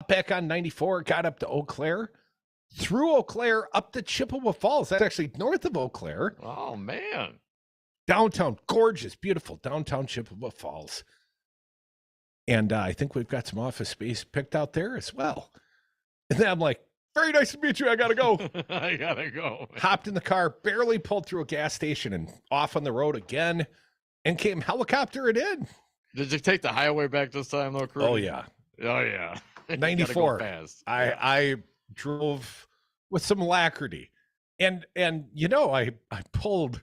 back on 94, got up to Eau Claire, through Eau Claire up to Chippewa Falls. That's actually north of Eau Claire. Oh, man. Downtown, gorgeous, beautiful downtown Chippewa Falls. And I think we've got some office space picked out there as well. And then I'm like, very nice to meet you. I got to go. I got to go. Hopped in the car, barely pulled through a gas station and off on the road again, and came helicoptering in. Did you take the highway back this time, though, Crudy? Oh, yeah. Oh, yeah. 94. Fast. I drove with some alacrity. And you know, I pulled,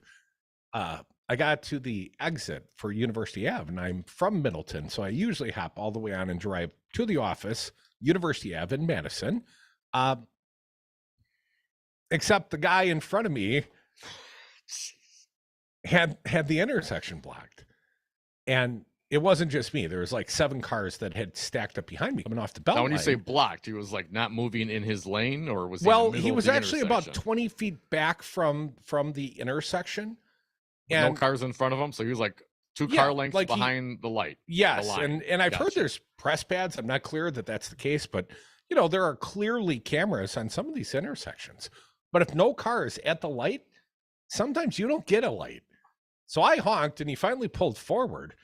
I got to the exit for University Ave, and I'm from Middleton, so I usually hop all the way on and drive to the office, University Ave in Madison. Except the guy in front of me had the intersection blocked. And it wasn't just me. There was like 7 cars that had stacked up behind me coming off the belt line. Now, when you say blocked, he was like not moving in his lane, or was he well, in the middle he of was the actually about intersection? 20 feet back from the intersection. And no cars in front of him, so he was like 2 car lengths like behind the light. Yes, the and I've heard there's press pads. I'm not clear that that's the case, but you know, there are clearly cameras on some of these intersections. But if no car is at the light, sometimes you don't get a light. So I honked, and he finally pulled forward,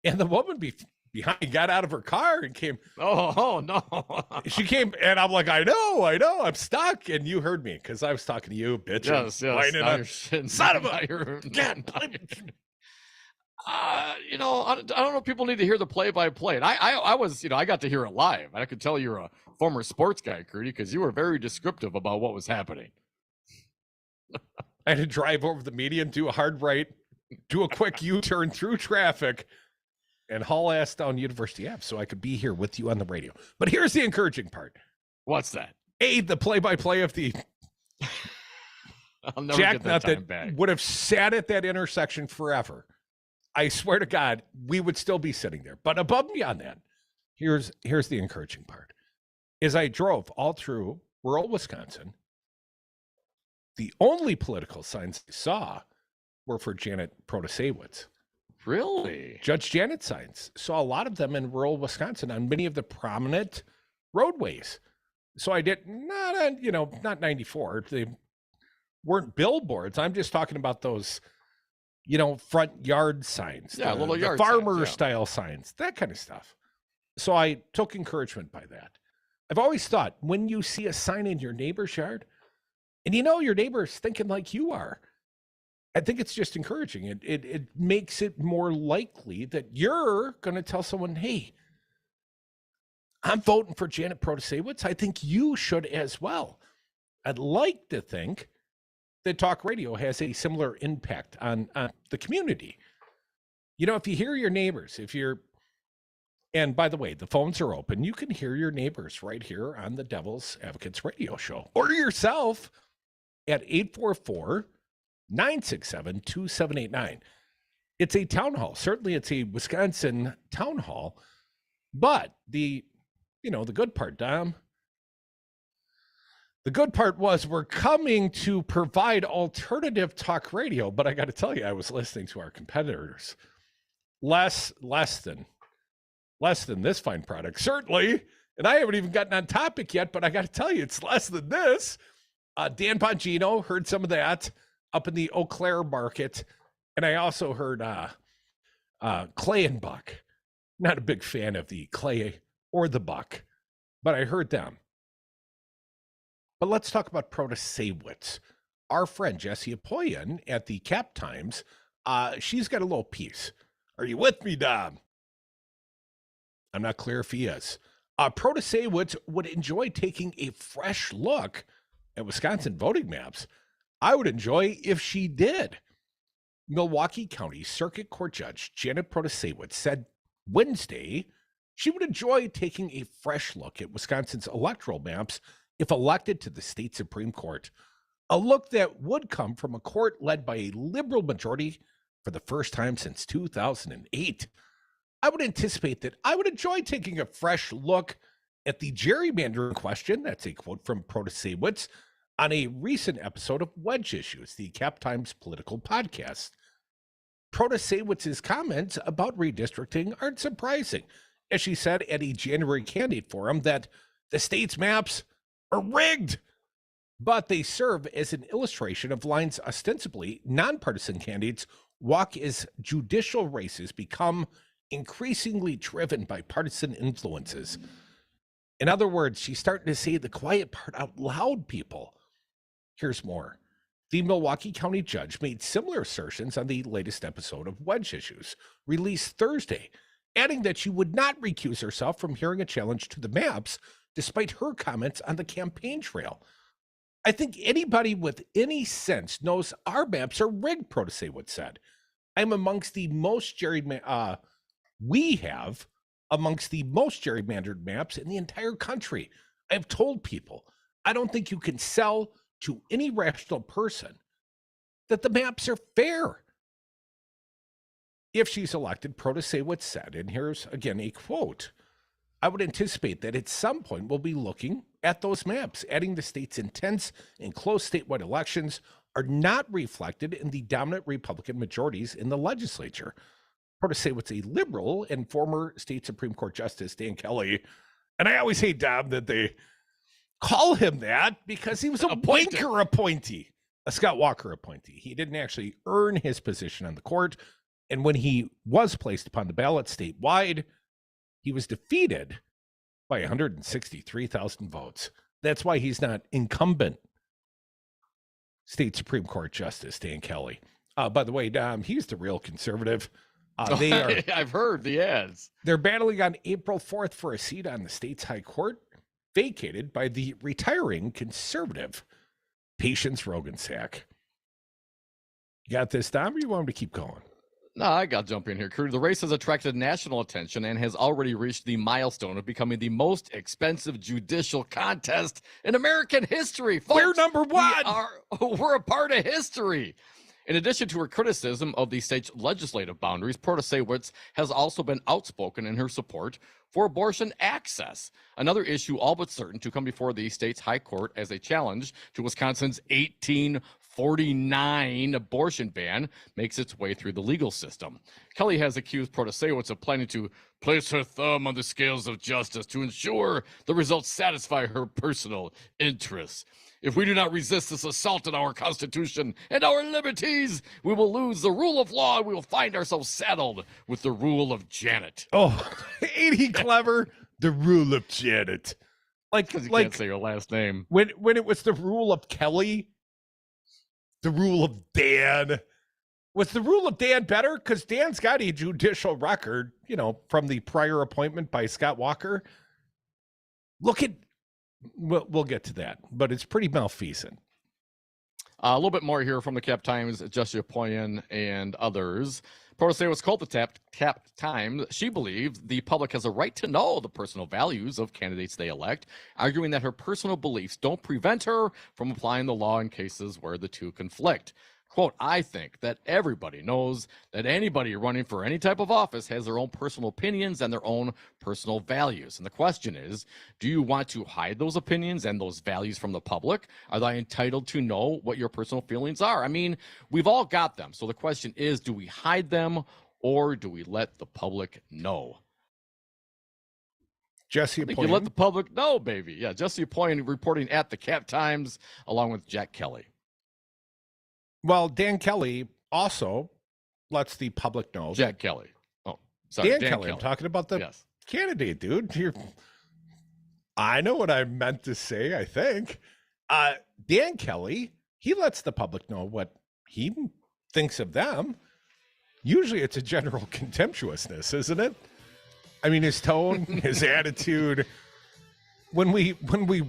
and the woman behind got out of her car and came. Oh no! She came, and I'm like, I know, I'm stuck. And you heard me because I was talking to you, bitch. Yes. Son of a you know, I don't know if people need to hear the play-by-play. And I was, you know, I got to hear it live. I could tell you're a former sports guy, Crudy, because you were very descriptive about what was happening. I had to drive over the median, do a hard right, do a quick U-turn through traffic, and haul ass down University Ave so I could be here with you on the radio. But here's the encouraging part. What's that? The play-by-play of the I'll never Jack get Nut that back. would have sat at that intersection forever. I swear to God, we would still be sitting there. But above and beyond that, here's the encouraging part. As I drove all through rural Wisconsin, the only political signs I saw were for Janet Protasewicz. Really? Judge Janet signs. Saw a lot of them in rural Wisconsin on many of the prominent roadways. So I did not 94. They weren't billboards. I'm just talking about those, you know, front yard signs. Yeah, little yard farmer style signs, that kind of stuff. So I took encouragement by that. I've always thought when you see a sign in your neighbor's yard, and you know your neighbor's thinking like you are, I think it's just encouraging. It makes it more likely that you're going to tell someone, hey, I'm voting for Janet Protasewicz. I think you should as well. I'd like to think that talk radio has a similar impact on the community. You know, if you hear your neighbors, and by the way, the phones are open. You can hear your neighbors right here on the Devil's Advocates radio show, or yourself at 844-967-2789. It's a town hall. Certainly it's a Wisconsin town hall, but the good part, Dom, the good part was we're coming to provide alternative talk radio, but I got to tell you, I was listening to our competitors. Less than this fine product, certainly. And I haven't even gotten on topic yet, but I got to tell you, it's less than this. Dan Bongino, heard some of that up in the Eau Claire market. And I also heard Clay and Buck. Not a big fan of the Clay or the Buck, but I heard them. But let's talk about Protasewicz. Our friend Jessie Apoyan at the Cap Times, she's got a little piece. Are you with me, Dom? I'm not clear if he is. Protasewicz would enjoy taking a fresh look at Wisconsin voting maps. I would enjoy if she did. Milwaukee County Circuit Court Judge Janet Protasewicz said Wednesday she would enjoy taking a fresh look at Wisconsin's electoral maps if elected to the state Supreme Court, a look that would come from a court led by a liberal majority for the first time since 2008. I would anticipate that I would enjoy taking a fresh look at the gerrymandering question, that's a quote from Protasewicz, on a recent episode of Wedge Issues, the Cap Times political podcast. Protasewicz's comments about redistricting aren't surprising, as she said at a January candidate forum that The state's maps are rigged, but they serve as an illustration of lines ostensibly nonpartisan candidates walk as judicial races become increasingly driven by partisan influences. In other words, she's starting to say the quiet part out loud, people. Here's more. The Milwaukee County judge made similar assertions on the latest episode of Wedge Issues, released Thursday, adding that she would not recuse herself from hearing a challenge to the maps, despite her comments on the campaign trail. I think anybody with any sense knows our maps are rigged, Protasewicz said. I'm amongst the most we have amongst the most gerrymandered maps in the entire country. I've told people, I don't think you can sell to any rational person that the maps are fair. If she's elected, Protasewicz said, and here's again a quote, I would anticipate that at some point we'll be looking at those maps, adding the state's intense and close statewide elections are not reflected in the dominant Republican majorities in the legislature. Protasewicz, a liberal and former state Supreme Court Justice Dan Kelly, and I always hate, Dom, that they call him that because he was a Wanker appointee, a Scott Walker appointee. He didn't actually earn his position on the court, and when he was placed upon the ballot statewide, he was defeated by 163,000 votes. That's why he's not incumbent state Supreme Court Justice Dan Kelly. By the way, Dom, he's the real conservative. They are. I've heard the ads. They're battling on April 4th for a seat on the state's high court, vacated by the retiring conservative Patience Rogensack. You got this, Dom, or you want him to keep going? No, I got to jump in here, Crew. The race has attracted national attention and has already reached the milestone of becoming the most expensive judicial contest in American history. Folks, we're number one. We're a part of history. In addition to her criticism of the state's legislative boundaries, Protasewicz has also been outspoken in her support for abortion access, another issue all but certain to come before the state's high court as a challenge to Wisconsin's 1849 abortion ban makes its way through the legal system. Kelly has accused Protasewicz of planning to place her thumb on the scales of justice to ensure the results satisfy her personal interests. If we do not resist this assault on our Constitution and our liberties, we will lose the rule of law and we will find ourselves saddled with the rule of Janet. Oh, ain't he clever? The rule of Janet. Like, can't say your last name. When it was the rule of Kelly, the rule of Dan. Was the rule of Dan better? Because Dan's got a judicial record, from the prior appointment by Scott Walker. Look at... We'll get to that, but it's pretty malfeasant. A little bit more here from the Cap Times, Jesse Apoyan and others. Protasewicz called the Cap Times. She believes the public has a right to know the personal values of candidates they elect, arguing that her personal beliefs don't prevent her from applying the law in cases where the two conflict. Quote, I think that everybody knows that anybody running for any type of office has their own personal opinions and their own personal values. And the question is, do you want to hide those opinions and those values from the public? Are they entitled to know what your personal feelings are? I mean, we've all got them. So the question is, do we hide them or do we let the public know? Jesse Apoyan. You let the public know, baby. Yeah, Jesse Apoyan reporting at the Cap Times along with Jack Kelly. Well, Dan Kelly also lets the public know. Jack Kelly. Oh, sorry. Dan Kelly. I'm talking about the candidate, dude. I know what I meant to say, I think. Dan Kelly, he lets the public know what he thinks of them. Usually it's a general contemptuousness, isn't it? I mean, his tone, his attitude. When we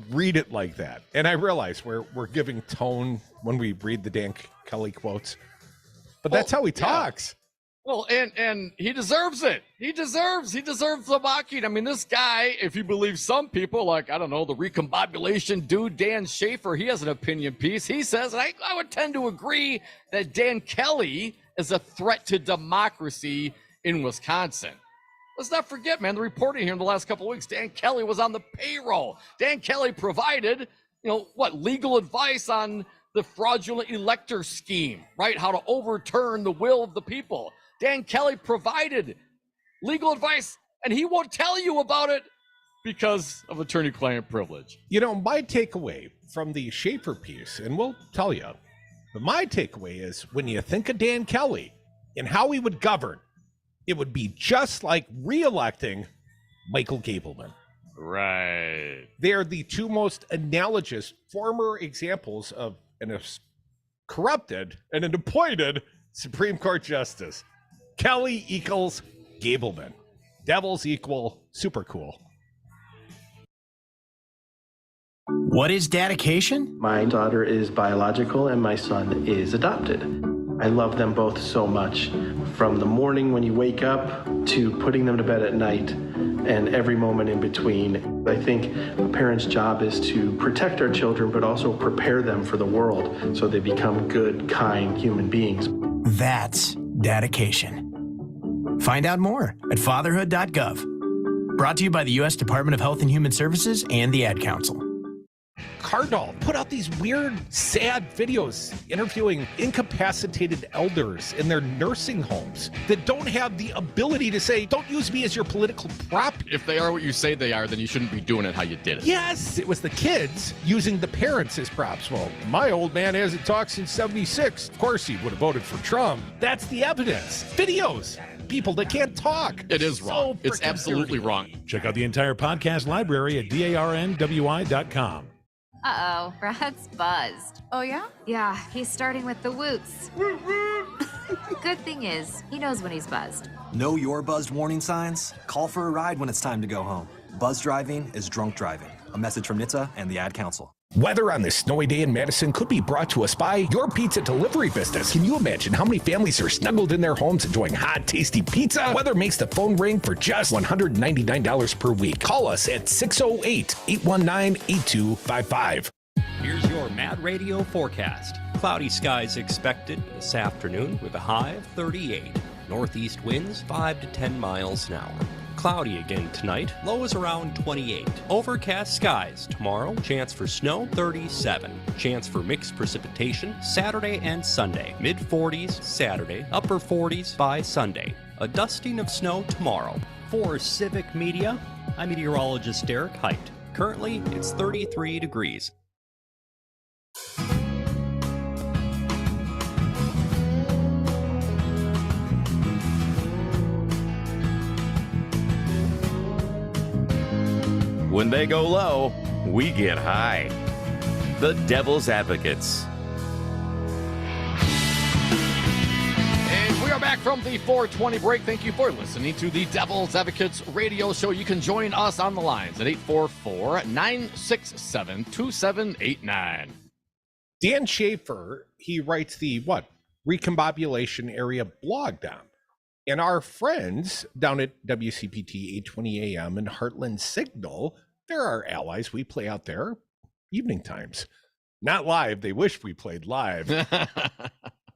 read it like that, and I realize we're giving tone when we read the Dan Kelly quotes, but that's how he talks. Well, and he deserves it. He deserves the mocking. I mean, this guy, if you believe some people, like, I don't know, the recombobulation dude, Dan Schaefer, he has an opinion piece. He says, and I would tend to agree that Dan Kelly is a threat to democracy in Wisconsin. Let's not forget, man, the reporting here in the last couple of weeks, Dan Kelly was on the payroll. Dan Kelly provided, legal advice on the fraudulent elector scheme, right? How to overturn the will of the people. Dan Kelly provided legal advice, and he won't tell you about it because of attorney-client privilege. You know, my takeaway from the Schaefer piece, and we'll tell you, but my takeaway is when you think of Dan Kelly and how he would govern, it would be just like re-electing Michael Gableman. Right. They are the two most analogous former examples of an corrupted and an appointed Supreme Court justice. Kelly equals Gableman. Devils equal super cool. What is dedication? My daughter is biological and my son is adopted. I love them both so much. From the morning when you wake up to putting them to bed at night and every moment in between. I think a parent's job is to protect our children, but also prepare them for the world so they become good, kind human beings. That's dedication. Find out more at fatherhood.gov. Brought to you by the U.S. Department of Health and Human Services and the Ad Council. Cardinal put out these weird, sad videos interviewing incapacitated elders in their nursing homes that don't have the ability to say, don't use me as your political prop. If they are what you say they are, then you shouldn't be doing it how you did it. Yes, it was the kids using the parents as props. Well, my old man hasn't talked since 76. Of course he would have voted for Trump. That's the evidence. Videos. People that can't talk. It is wrong. It's absolutely wrong. Check out the entire podcast library at darnwi.com. Uh-oh, Brad's buzzed. Oh, yeah? Yeah, he's starting with the woots. Good thing is, he knows when he's buzzed. Know your buzzed warning signs? Call for a ride when it's time to go home. Buzz driving is drunk driving. A message from NHTSA and the Ad Council. Weather on this snowy day in Madison could be brought to us by your pizza delivery business. Can you imagine how many families are snuggled in their homes enjoying hot, tasty pizza? Weather makes the phone ring for just $199 per week. Call us at 608-819-8255. Here's your Mad Radio forecast. Cloudy skies expected this afternoon with a high of 38. Northeast winds 5 to 10 miles an hour. Cloudy again tonight, lows around 28. Overcast skies tomorrow, chance for snow 37. Chance for mixed precipitation Saturday and Sunday. Mid-40s Saturday, upper 40s by Sunday. A dusting of snow tomorrow. For Civic Media, I'm meteorologist Derek Height. Currently, it's 33 degrees. When they go low, we get high. The Devil's Advocates. And we are back from the 420 break. Thank you for listening to the Devil's Advocates radio show. You can join us on the lines at 844-967-2789. Dan Schaefer, he writes the Recombobulation Area blog down. And our friends down at WCPT 820 AM and Heartland Signal, they're our allies. We play out there evening times. Not live. They wish we played live.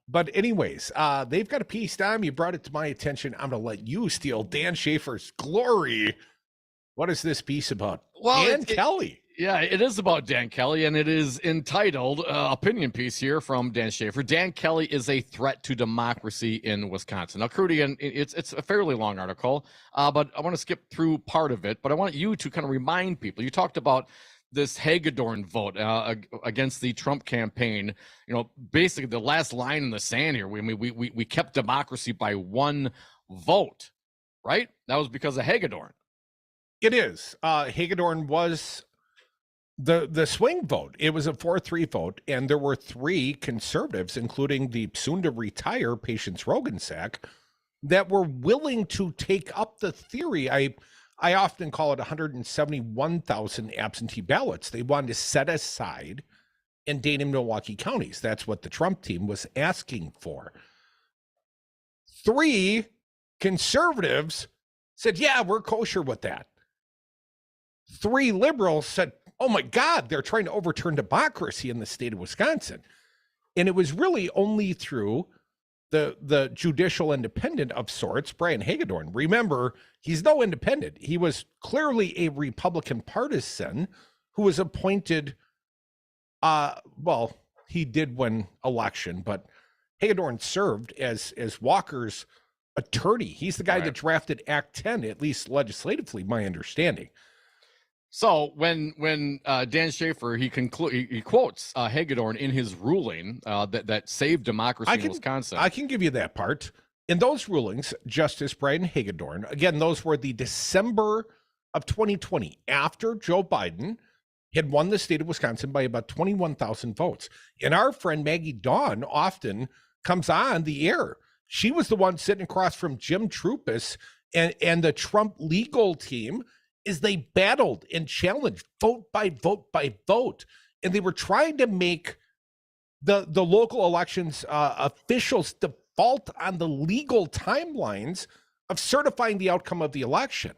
But anyways, they've got a piece down. You brought it to my attention. I'm going to let you steal Dan Schaefer's glory. What is this piece about? Well, Dan Kelly. Yeah, it is about Dan Kelly, and it is entitled opinion piece here from Dan Schaefer. Dan Kelly is a threat to democracy in Wisconsin. Now, Crudy, and it's a fairly long article, but I want to skip through part of it. But I want you to kind of remind people. You talked about this Hagedorn vote against the Trump campaign. You know, basically the last line in the sand here. We kept democracy by one vote, right? That was because of Hagedorn. It is. Hagedorn was the swing vote. It was a 4-3 vote, and there were 3 conservatives, including the soon-to-retire Patience Rogensack, that were willing to take up the theory. I often call it 171,000 absentee ballots. They wanted to set aside in Dane and Milwaukee counties. That's what the Trump team was asking for. 3 conservatives said, yeah, we're kosher with that. 3 liberals said, oh my God, they're trying to overturn democracy in the state of Wisconsin. And it was really only through the judicial independent of sorts, Brian Hagedorn. Remember, he's no independent. He was clearly a Republican partisan who was appointed, he did win election, but Hagedorn served as Walker's attorney. He's the guy that drafted Act 10, at least legislatively, my understanding. So when Dan Schaefer he quotes Hagedorn in his ruling that saved democracy in Wisconsin. I can give you that part. In those rulings, Justice Brian Hagedorn, again, those were the December of 2020, after Joe Biden had won the state of Wisconsin by about 21,000 votes. And our friend Maggie Dawn often comes on the air. She was the one sitting across from Jim Trupis and the Trump legal team as they battled and challenged vote by vote by vote. And they were trying to make the local elections officials default on the legal timelines of certifying the outcome of the election.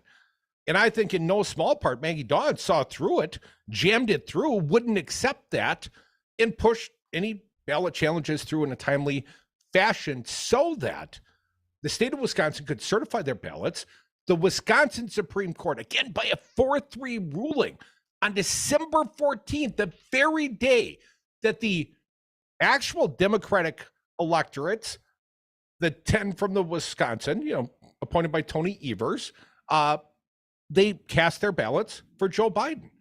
And I think in no small part, Maggie Dawn saw through it, jammed it through, wouldn't accept that, and pushed any ballot challenges through in a timely fashion so that the state of Wisconsin could certify their ballots. The Wisconsin Supreme Court, again, by a 4-3 ruling on December 14th, the very day that the actual Democratic electorates, the 10 from the Wisconsin, appointed by Tony Evers, they cast their ballots for Joe Biden.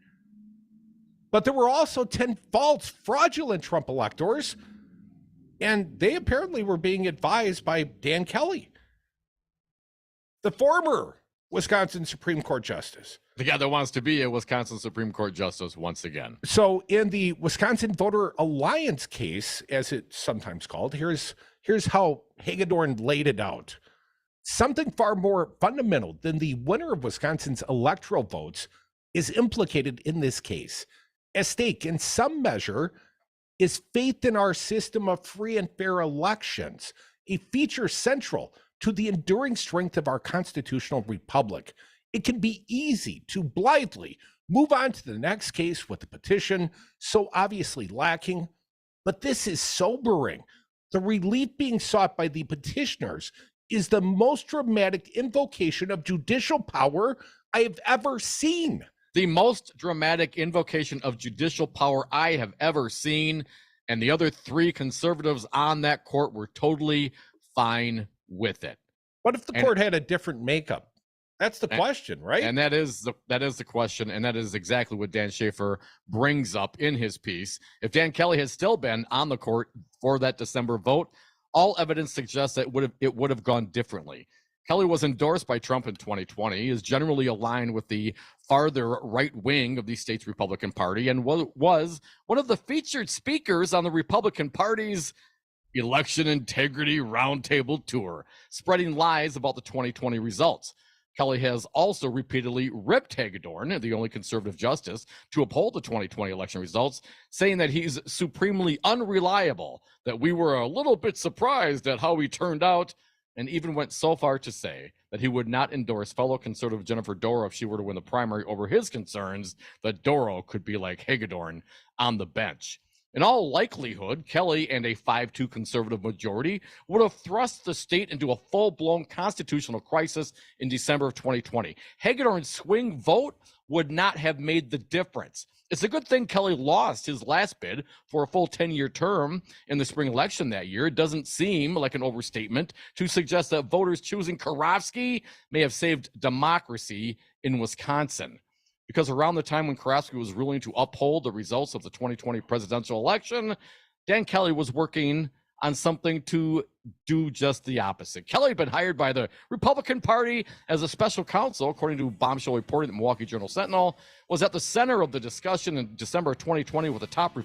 But there were also 10 false, fraudulent Trump electors, and they apparently were being advised by Dan Kelly, the former Wisconsin Supreme Court Justice. The guy that wants to be a Wisconsin Supreme Court Justice once again. So in the Wisconsin Voter Alliance case, as it's sometimes called, here's how Hagedorn laid it out. Something far more fundamental than the winner of Wisconsin's electoral votes is implicated in this case. At stake, in some measure, is faith in our system of free and fair elections, a feature central to the enduring strength of our constitutional republic. It can be easy to blithely move on to the next case with a petition so obviously lacking, but this is sobering. The relief being sought by the petitioners is the most dramatic invocation of judicial power I have ever seen. The most dramatic invocation of judicial power I have ever seen. And the other 3 conservatives on that court were totally fine with it. What if the court had a different makeup? That's the question, right? And that is the question, and that is exactly what Dan Schaefer brings up in his piece. If Dan Kelly has still been on the court for that December vote, all evidence suggests that it would have gone differently. Kelly was endorsed by Trump in 2020, is generally aligned with the farther right wing of the state's Republican Party, and was one of the featured speakers on the Republican Party's Election Integrity Roundtable Tour, spreading lies about the 2020 results. Kelly has also repeatedly ripped Hagedorn, the only conservative justice to uphold the 2020 election results, saying that he's supremely unreliable, that we were a little bit surprised at how he turned out, and even went so far to say that he would not endorse fellow conservative Jennifer Doro if she were to win the primary over his concerns that Doro could be like Hagedorn on the bench. In all likelihood, Kelly and a 5-2 conservative majority would have thrust the state into a full-blown constitutional crisis in December of 2020. Hagedorn's swing vote would not have made the difference. It's a good thing Kelly lost his last bid for a full 10-year term in the spring election that year. It doesn't seem like an overstatement to suggest that voters choosing Karofsky may have saved democracy in Wisconsin. Because around the time when Karofsky was ruling to uphold the results of the 2020 presidential election, Dan Kelly was working on something to do just the opposite. Kelly had been hired by the Republican Party as a special counsel, according to bombshell reporting at the Milwaukee Journal-Sentinel, was at the center of the discussion in December of 2020 with the top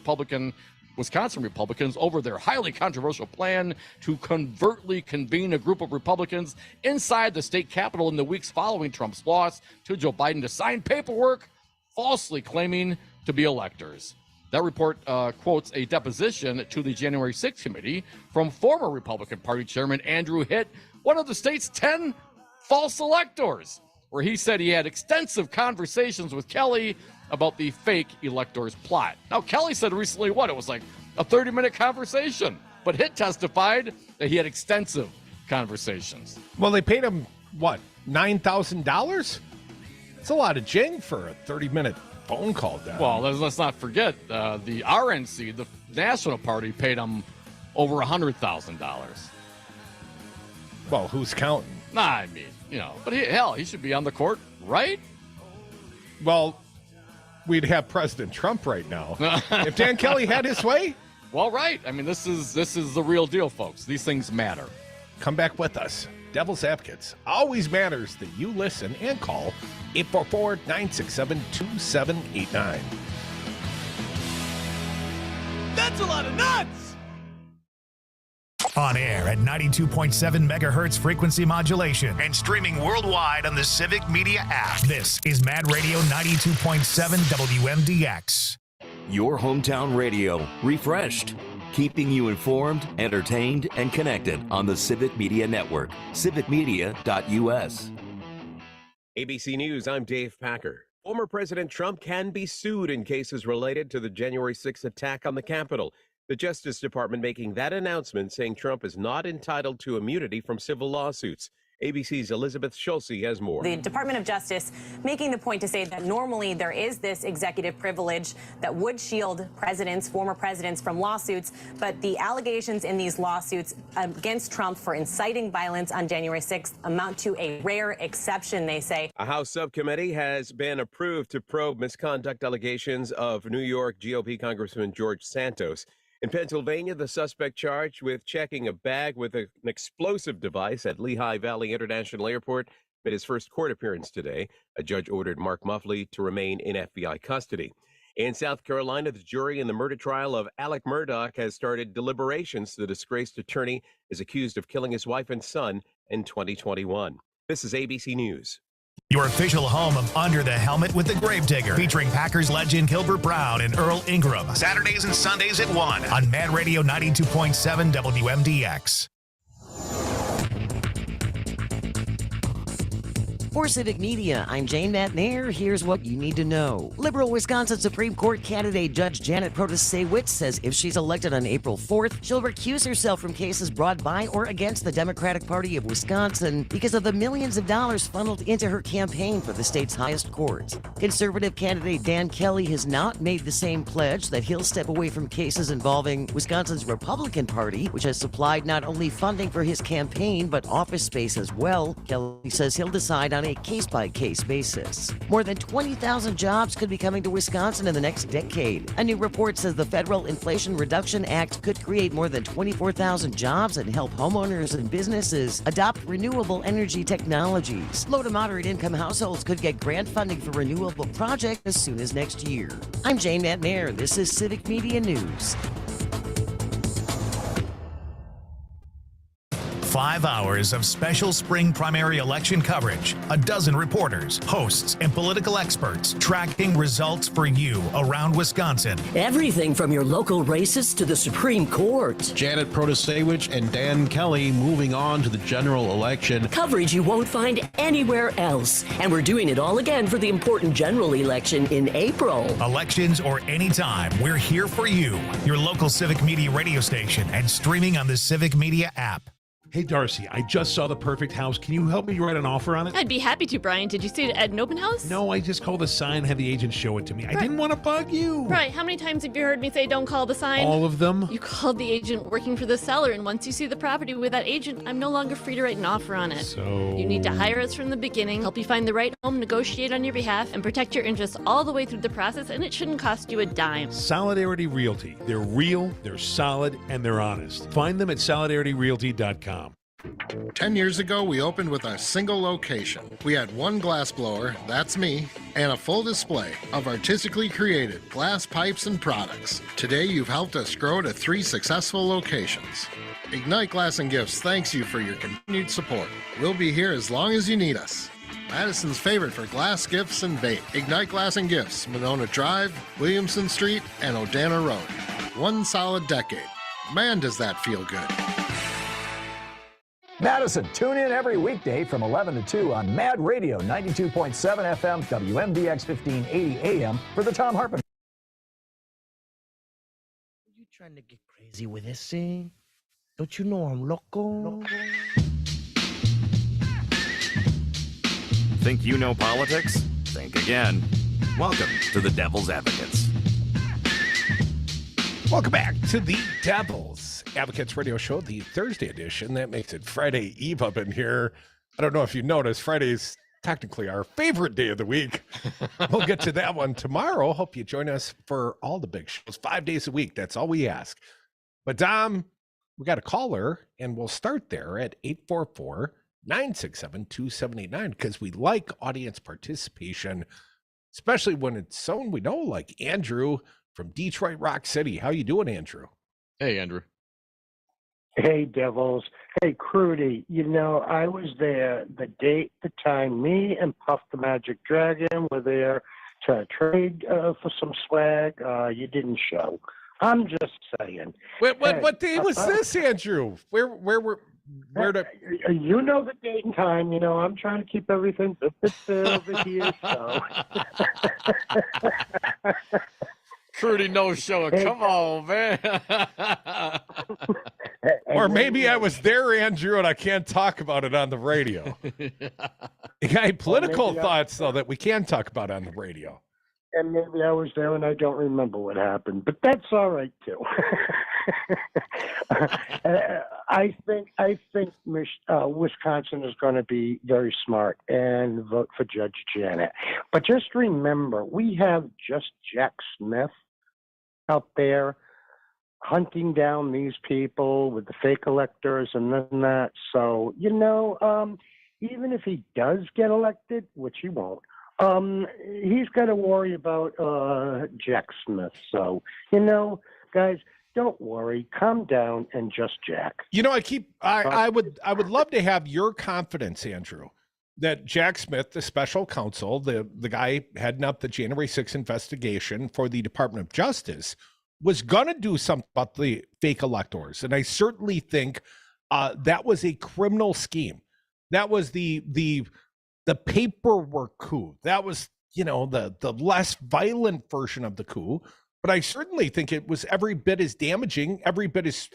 Wisconsin Republicans over their highly controversial plan to covertly convene a group of Republicans inside the state capitol in the weeks following Trump's loss to Joe Biden to sign paperwork falsely claiming to be electors. That report quotes a deposition to the January 6th committee from former Republican Party Chairman Andrew Hitt, one of the state's 10 false electors, where he said he had extensive conversations with Kelly about the fake electors plot. Now, Kelly said recently, it was like a 30-minute conversation, but Hitt testified that he had extensive conversations. Well, they paid him, $9,000? It's a lot of jing for a 30-minute phone call down. Well, let's not forget the RNC, the National Party, paid him over $100,000. Well, who's counting? Nah, I mean, but he should be on the court, right? Well, we'd have President Trump right now. If Dan Kelly had his way. Well, right. I mean, this is the real deal, folks. These things matter. Come back with us. Devil's Advocates. Always matters that you listen and call 844-967-2789. That's a lot of nuts! On air at 92.7 megahertz frequency modulation and streaming worldwide on the Civic Media app. This is Mad Radio 92.7 WMDX. Your hometown radio, refreshed. Keeping you informed, entertained, and connected on the Civic Media Network. civicmedia.us. ABC News, I'm Dave Packer. Former President Trump can be sued in cases related to the January 6th attack on the Capitol. The Justice Department making that announcement, saying Trump is not entitled to immunity from civil lawsuits. ABC's Elizabeth Schulze has more. The Department of Justice making the point to say that normally there is this executive privilege that would shield presidents, former presidents, from lawsuits, but the allegations in these lawsuits against Trump for inciting violence on January 6th amount to a rare exception, they say. A House subcommittee has been approved to probe misconduct allegations of New York GOP Congressman George Santos. In Pennsylvania, the suspect charged with checking a bag with an explosive device at Lehigh Valley International Airport made his first court appearance today. A judge ordered Mark Muffley to remain in FBI custody. In South Carolina, the jury in the murder trial of Alec Murdaugh has started deliberations. The disgraced attorney is accused of killing his wife and son in 2021. This is ABC News. Your official home of Under the Helmet with the Gravedigger, featuring Packers legend Gilbert Brown and Earl Ingram. Saturdays and Sundays at 1 on Mad Radio 92.7 WMDX. For Civic Media, I'm Jane Matnair. Here's what you need to know. Liberal Wisconsin Supreme Court candidate Judge Janet Protasewicz says if she's elected on April 4th, she'll recuse herself from cases brought by or against the Democratic Party of Wisconsin because of the millions of dollars funneled into her campaign for the state's highest court. Conservative candidate Dan Kelly has not made the same pledge that he'll step away from cases involving Wisconsin's Republican Party, which has supplied not only funding for his campaign but office space as well. Kelly says he'll decide on a case-by-case basis. More than 20,000 jobs could be coming to Wisconsin in the next decade. A new report says the Federal Inflation Reduction Act could create more than 24,000 jobs and help homeowners and businesses adopt renewable energy technologies. Low to moderate income households could get grant funding for renewable projects as soon as next year. I'm Jane Matnair. This is Civic Media News. 5 hours of special spring primary election coverage. A dozen reporters, hosts, and political experts tracking results for you around Wisconsin. Everything from your local races to the Supreme Court. Janet Protasewicz and Dan Kelly moving on to the general election. Coverage you won't find anywhere else. And we're doing it all again for the important general election in April. Elections or anytime, we're here for you. Your local Civic Media radio station and streaming on the Civic Media app. Hey, Darcy, I just saw the perfect house. Can you help me write an offer on it? I'd be happy to, Brian. Did you see it at an open house? No, I just called the sign and had the agent show it to me. I didn't want to bug you. Right. How many times have you heard me say don't call the sign? All of them. You called the agent working for the seller, and once you see the property with that agent, I'm no longer free to write an offer on it. So... You need to hire us from the beginning, help you find the right home, negotiate on your behalf, and protect your interests all the way through the process, and it shouldn't cost you a dime. Solidarity Realty. They're real, they're solid, and they're honest. Find them at solidarityrealty.com. 10 years ago, we opened with a single location. We had one glassblower, that's me, and a full display of artistically created glass pipes and products. Today, you've helped us grow to 3 successful locations. Ignite Glass and Gifts thanks you for your continued support. We'll be here as long as you need us. Madison's favorite for glass gifts and bait. Ignite Glass and Gifts, Monona Drive, Williamson Street, and Odana Road. One solid decade. Man, does that feel good. Madison, tune in every weekday from 11 to 2 on Mad Radio 92.7 FM, WMDX 1580 AM for the Tom Harpin. Are you trying to get crazy with this thing? Don't you know I'm loco? Think you know politics? Think again. Welcome to the Devil's Advocates. Welcome back to the Devil's Advocates Radio Show, the Thursday edition. That makes it Friday Eve up in here. I don't know if you noticed, Friday's technically our favorite day of the week. We'll get to that one tomorrow. Hope you join us for all the big shows, 5 days a week. That's all we ask. But Dom, we got a caller, and we'll start there at 844-967-2789 because we like audience participation, especially when it's someone we know, like Andrew from Detroit Rock City. How you doing, Andrew? Hey, Andrew. Hey, Devils. Hey, Crudy. You know, I was there the date, the time. Me and Puff the Magic Dragon were there to trade for some swag. You didn't show. I'm just saying. What day was this, Andrew? Where to? You know the date and time. You know, I'm trying to keep everything over here. So. Crudy no show. Come on, man. Or maybe I was there, Andrew, and I can't talk about it on the radio. You got political thoughts, though, that we can talk about on the radio. And maybe I was there and I don't remember what happened, but that's all right too. I think Wisconsin is going to be very smart and vote for Judge Janet. But just remember, we have just Jack Smith out there hunting down these people with the fake electors and this and that. So, you know, even if he does get elected, which he won't, he's got to worry about Jack Smith. So, you know, guys, don't worry, calm down and just Jack. You know, I would love to have your confidence, Andrew, that Jack Smith, the special counsel, the guy heading up the January 6th investigation for the Department of Justice, was going to do something about the fake electors. And I certainly think that was a criminal scheme. That was the paperwork coup. That was, you know, the less violent version of the coup. But I certainly think it was every bit as damaging, every bit as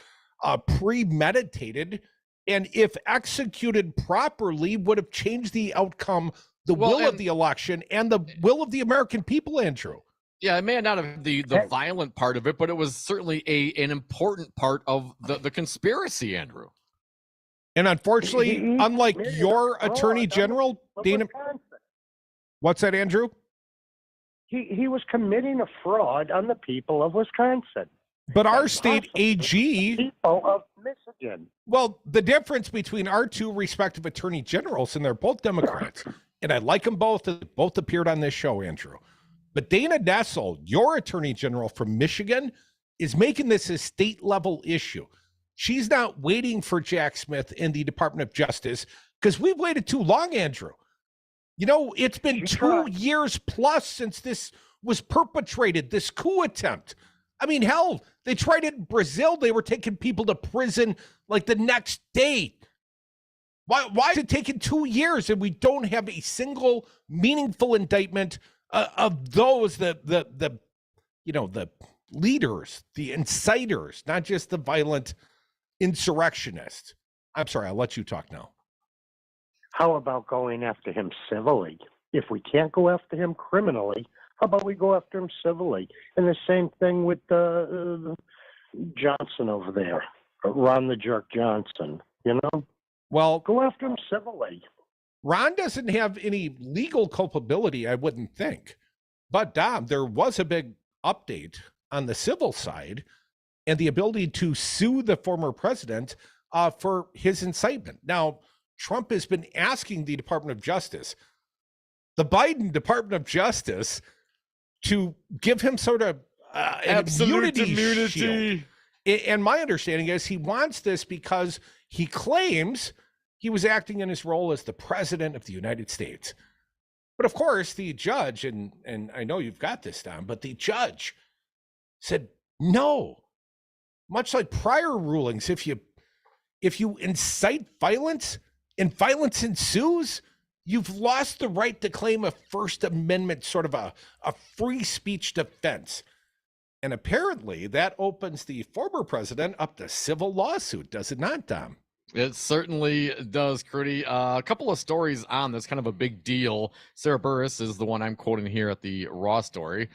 premeditated, and if executed properly, would have changed the outcome, the will of the election, and the will of the American people, Andrew. Yeah, it may not have the violent part of it, but it was certainly an important part of the conspiracy, Andrew. And unfortunately, unlike your attorney general, Dana, what's that, Andrew? He was committing a fraud on the people of Wisconsin. But our state AG, people of Michigan. Well, the difference between our two respective attorney generals, and they're both Democrats, and I like them both. They both appeared on this show, Andrew. But Dana Nessel, your attorney general from Michigan, is making this a state level issue. She's not waiting for Jack Smith in the Department of Justice because we've waited too long, Andrew. You know, it's been 2 years plus since this was perpetrated, this coup attempt. I mean, hell, they tried it in Brazil. They were taking people to prison like the next day. Why is it taking 2 years and we don't have a single meaningful indictment of those, the leaders, the inciters, not just the violent insurrectionists? I'm sorry, I'll let you talk now. How about going after him civilly? If we can't go after him criminally, how about we go after him civilly? And the same thing with Johnson over there, Ron the Jerk Johnson, you know? Well, go after him civilly. Ron doesn't have any legal culpability, I wouldn't think. But, Dom, there was a big update on the civil side and the ability to sue the former president for his incitement. Now, Trump has been asking the Department of Justice, the Biden Department of Justice, to give him sort of an immunity shield. And my understanding is he wants this because he claims he was acting in his role as the president of the United States. But of course, the judge, and I know you've got this down, but the judge said no. Much like prior rulings, if you incite violence and violence ensues, you've lost the right to claim a First Amendment sort of a free speech defense. And apparently that opens the former president up to civil lawsuit, does it not, Dom? It certainly does, Crudy. A couple of stories on this, kind of a big deal. Sarah Burris is the one I'm quoting here at the Raw story.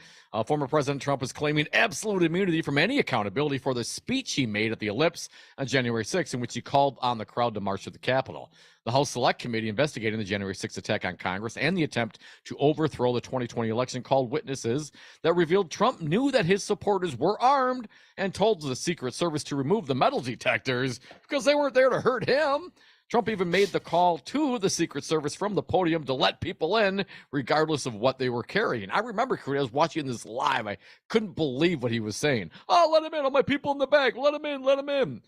Former President Trump is claiming absolute immunity from any accountability for the speech he made at the Ellipse on January 6th, in which he called on the crowd to march to the Capitol. The House Select Committee investigating the January 6th attack on Congress and the attempt to overthrow the 2020 election called witnesses that revealed Trump knew that his supporters were armed and told the Secret Service to remove the metal detectors because they weren't there to hurt him. Trump even made the call to the Secret Service from the podium to let people in, regardless of what they were carrying. I remember, I was watching this live. I couldn't believe what he was saying. Oh, let him in. All my people in the back. Let him in. Let him in.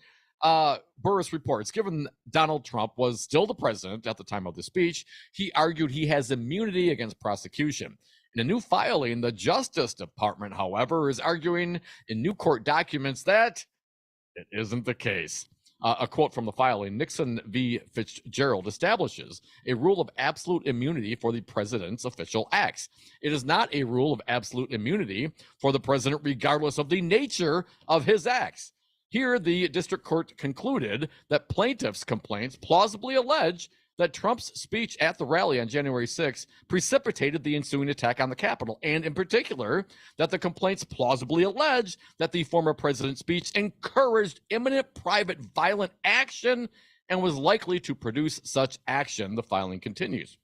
Burris reports, given Donald Trump was still the president at the time of the speech, he argued he has immunity against prosecution. In a new filing, the Justice Department, however, is arguing in new court documents that it isn't the case. A quote from the filing, Nixon v. Fitzgerald establishes a rule of absolute immunity for the president's official acts. It is not a rule of absolute immunity for the president regardless of the nature of his acts. Here, the district court concluded that plaintiffs' complaints plausibly allege that Trump's speech at the rally on January 6th precipitated the ensuing attack on the Capitol, and in particular, that the complaints plausibly allege that the former president's speech encouraged imminent private violent action and was likely to produce such action. The filing continues.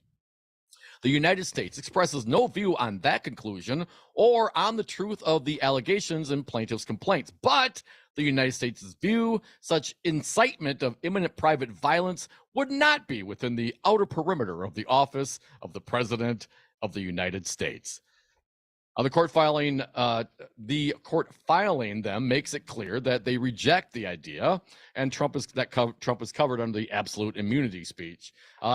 The United States expresses no view on that conclusion or on the truth of the allegations in plaintiffs' complaints, but the United States' view, such incitement of imminent private violence would not be within the outer perimeter of the office of the President of the United States. The court filing them makes it clear that they reject the idea, and Trump is covered under the absolute immunity speech.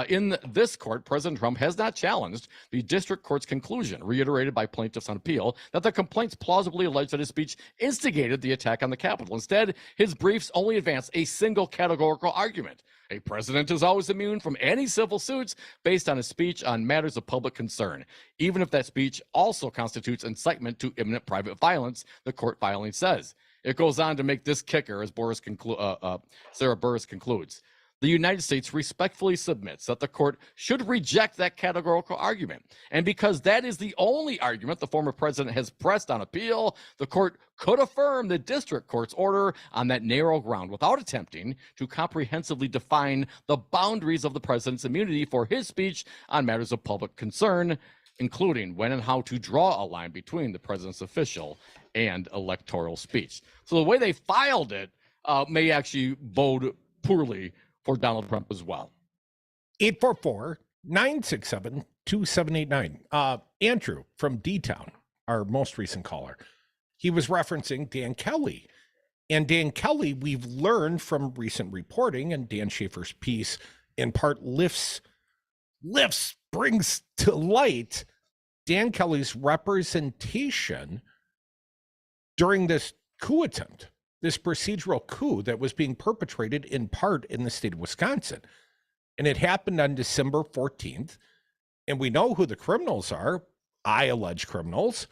In this court, President Trump has not challenged the district court's conclusion, reiterated by plaintiffs on appeal, that the complaints plausibly allege that his speech instigated the attack on the Capitol. Instead, his briefs only advance a single categorical argument. A president is always immune from any civil suits based on a speech on matters of public concern, even if that speech also constitutes incitement to imminent private violence, the court filing says. It goes on to make this kicker, as Sarah Burris concludes. The United States respectfully submits that the court should reject that categorical argument. And because that is the only argument the former president has pressed on appeal, the court could affirm the district court's order on that narrow ground without attempting to comprehensively define the boundaries of the president's immunity for his speech on matters of public concern, including when and how to draw a line between the president's official and electoral speech. So the way they filed it may actually bode poorly for Donald Trump as well. 844-967-2789. Andrew from D-Town, our most recent caller, he was referencing Dan Kelly. And Dan Kelly, we've learned from recent reporting, and Dan Schaefer's piece in part brings to light Dan Kelly's representation during this coup attempt, this procedural coup that was being perpetrated in part in the state of Wisconsin. And it happened on December 14th. And we know who the criminals are, I allege criminals,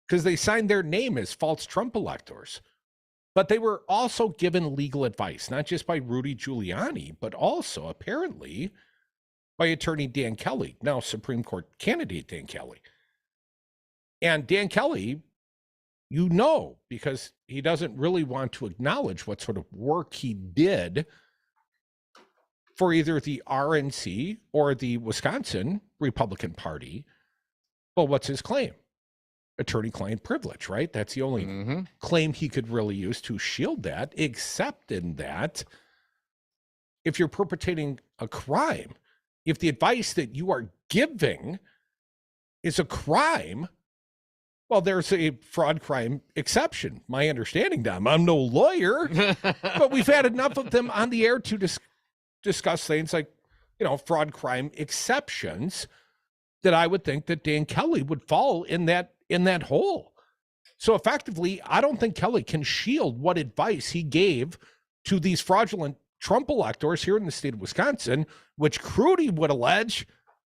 because they signed their name as false Trump electors. But they were also given legal advice, not just by Rudy Giuliani, but also apparently by attorney Dan Kelly, now Supreme Court candidate Dan Kelly. And Dan Kelly, you know, because he doesn't really want to acknowledge what sort of work he did for either the RNC or the Wisconsin Republican Party. Well, what's his claim? Attorney-client privilege, right? That's the only claim he could really use to shield that, except in that if you're perpetrating a crime, if the advice that you are giving is a crime, well, there's a fraud crime exception. My understanding, Dom, I'm no lawyer, but we've had enough of them on the air to discuss things like, fraud crime exceptions that I would think that Dan Kelly would fall in that hole. So effectively, I don't think Kelly can shield what advice he gave to these fraudulent Trump electors here in the state of Wisconsin, which Crudy would allege,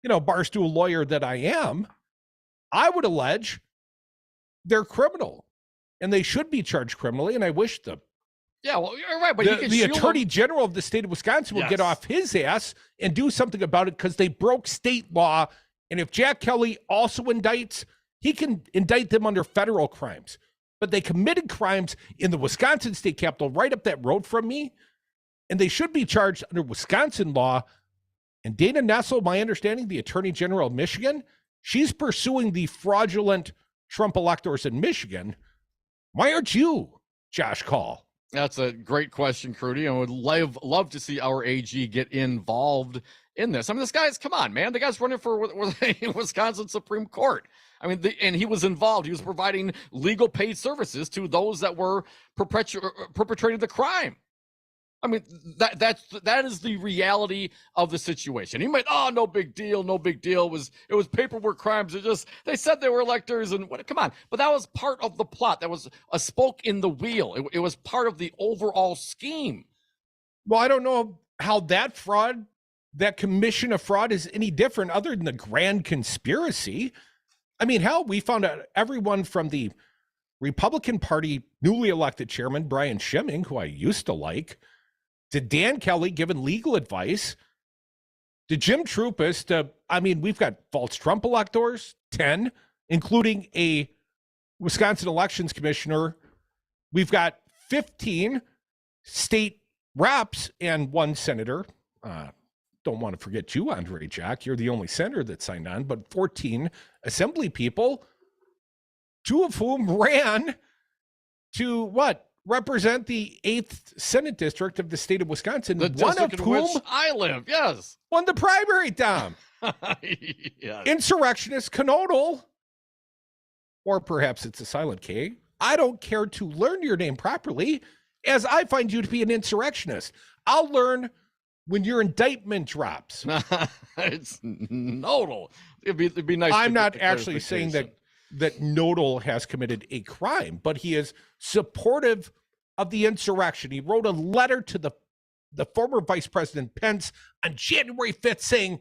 barstool lawyer that I am, I would allege they're criminal and they should be charged criminally. And I wish the you're right, but the attorney general of the state of Wisconsin will get off his ass and do something about it, because they broke state law. And if Jack Kelly also indicts, he can indict them under federal crimes. But they committed crimes in the Wisconsin state capitol right up that road from me, and they should be charged under Wisconsin law, And Dana Nessel, my understanding, the Attorney General of Michigan, she's pursuing the fraudulent Trump electors in Michigan. Why aren't you, Josh Call? That's a great question, Crudy. I would love to see our AG get involved in this. I mean, this guy's, come on, man. The guy's running for Wisconsin Supreme Court. I mean, and he was involved. He was providing legal paid services to those that were perpetrating the crime. I mean, that is the reality of the situation. He might, no big deal, no big deal. It was paperwork crimes. They said they were electors and come on. But that was part of the plot. That was a spoke in the wheel. It was part of the overall scheme. Well, I don't know how that commission of fraud is any different other than the grand conspiracy. I mean, hell, we found out everyone from the Republican Party newly elected chairman, Brian Schimming, who I used to like, to Dan Kelly giving legal advice, to Jim Trupis, we've got false Trump electors, 10, including a Wisconsin elections commissioner. We've got 15 state reps and 1 senator. Don't want to forget you, Andre Jack. You're the only senator that signed on, but 14 assembly people, 2 of whom ran to represent the 8th Senate district of the state of Wisconsin. The district in which I live, yes. Won the primary, Tom. Yes. Insurrectionist Canodal, or perhaps it's a silent K. I don't care to learn your name properly, as I find you to be an insurrectionist. I'll learn when your indictment drops. It's nodal. It'd be nice. I'm not actually saying that Nodal has committed a crime, but he is supportive of the insurrection. He wrote a letter to the former Vice President Pence on January 5th saying,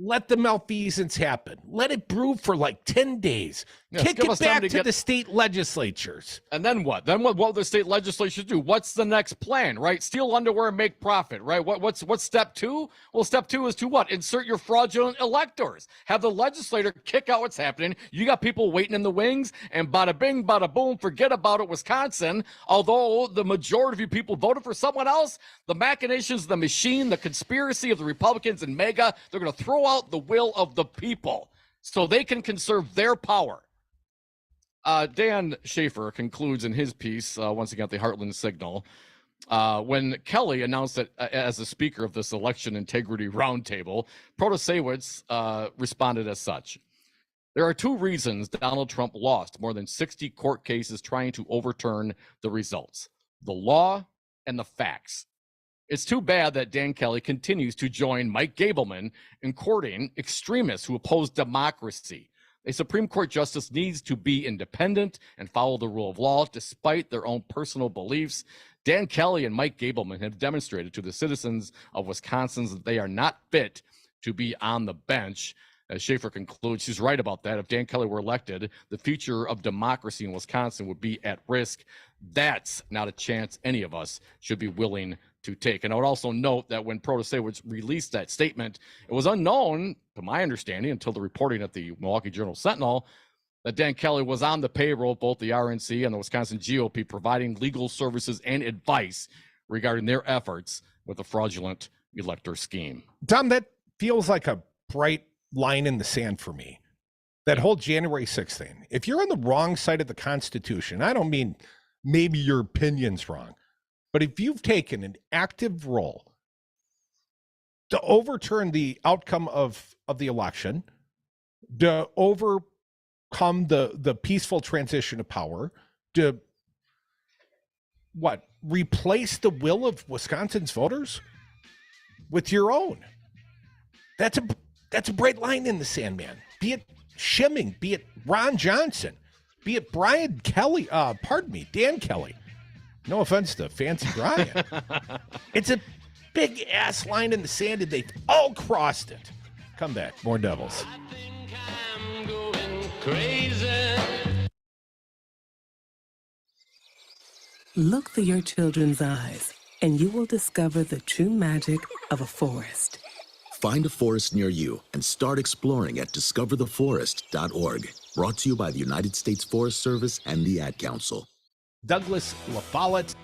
let the malfeasance happen. Let it brew for 10 days. Yes, Kick it back to the state legislatures. And then what? Then what will the state legislatures do? What's the next plan, right? Steal underwear and make profit, right? What's step 2? Well, step 2 is to what? Insert your fraudulent electors. Have the legislator kick out what's happening. You got people waiting in the wings, and bada bing, bada boom, forget about it, Wisconsin. Although the majority of you people voted for someone else, the machinations, the machine, the conspiracy of the Republicans and MAGA, they're going to throw out the will of the people so they can conserve their power. Dan Schaefer concludes in his piece, once again at the Heartland Signal, when Kelly announced that as the speaker of this election integrity roundtable, Protasewicz responded as such. There are 2 reasons Donald Trump lost more than 60 court cases trying to overturn the results: the law and the facts. It's too bad that Dan Kelly continues to join Mike Gableman in courting extremists who oppose democracy. A Supreme Court justice needs to be independent and follow the rule of law despite their own personal beliefs. Dan Kelly and Mike Gableman have demonstrated to the citizens of Wisconsin that they are not fit to be on the bench. As Schaefer concludes, she's right about that. If Dan Kelly were elected, the future of democracy in Wisconsin would be at risk. That's not a chance any of us should be willing to take. And I would also note that when Protasewicz released that statement, it was unknown, to my understanding, until the reporting at the Milwaukee Journal-Sentinel, that Dan Kelly was on the payroll of both the RNC and the Wisconsin GOP, providing legal services and advice regarding their efforts with the fraudulent elector scheme. Tom, that feels like a bright line in the sand for me. That whole January 6th thing. If you're on the wrong side of the Constitution, I don't mean maybe your opinion's wrong, but if you've taken an active role to overturn the outcome of the election, to overcome the peaceful transition of power, to replace the will of Wisconsin's voters with your own. That's a bright line in the sand, man. Be it Schimming, be it Ron Johnson, be it Dan Kelly. No offense to Fancy Brian. It's a big ass line in the sand, and they've all crossed it. Come back. More Devils. I'm going crazy. Look through your children's eyes, and you will discover the true magic of a forest. Find a forest near you and start exploring at discovertheforest.org. Brought to you by the United States Forest Service and the Ad Council. Douglas LaFollette,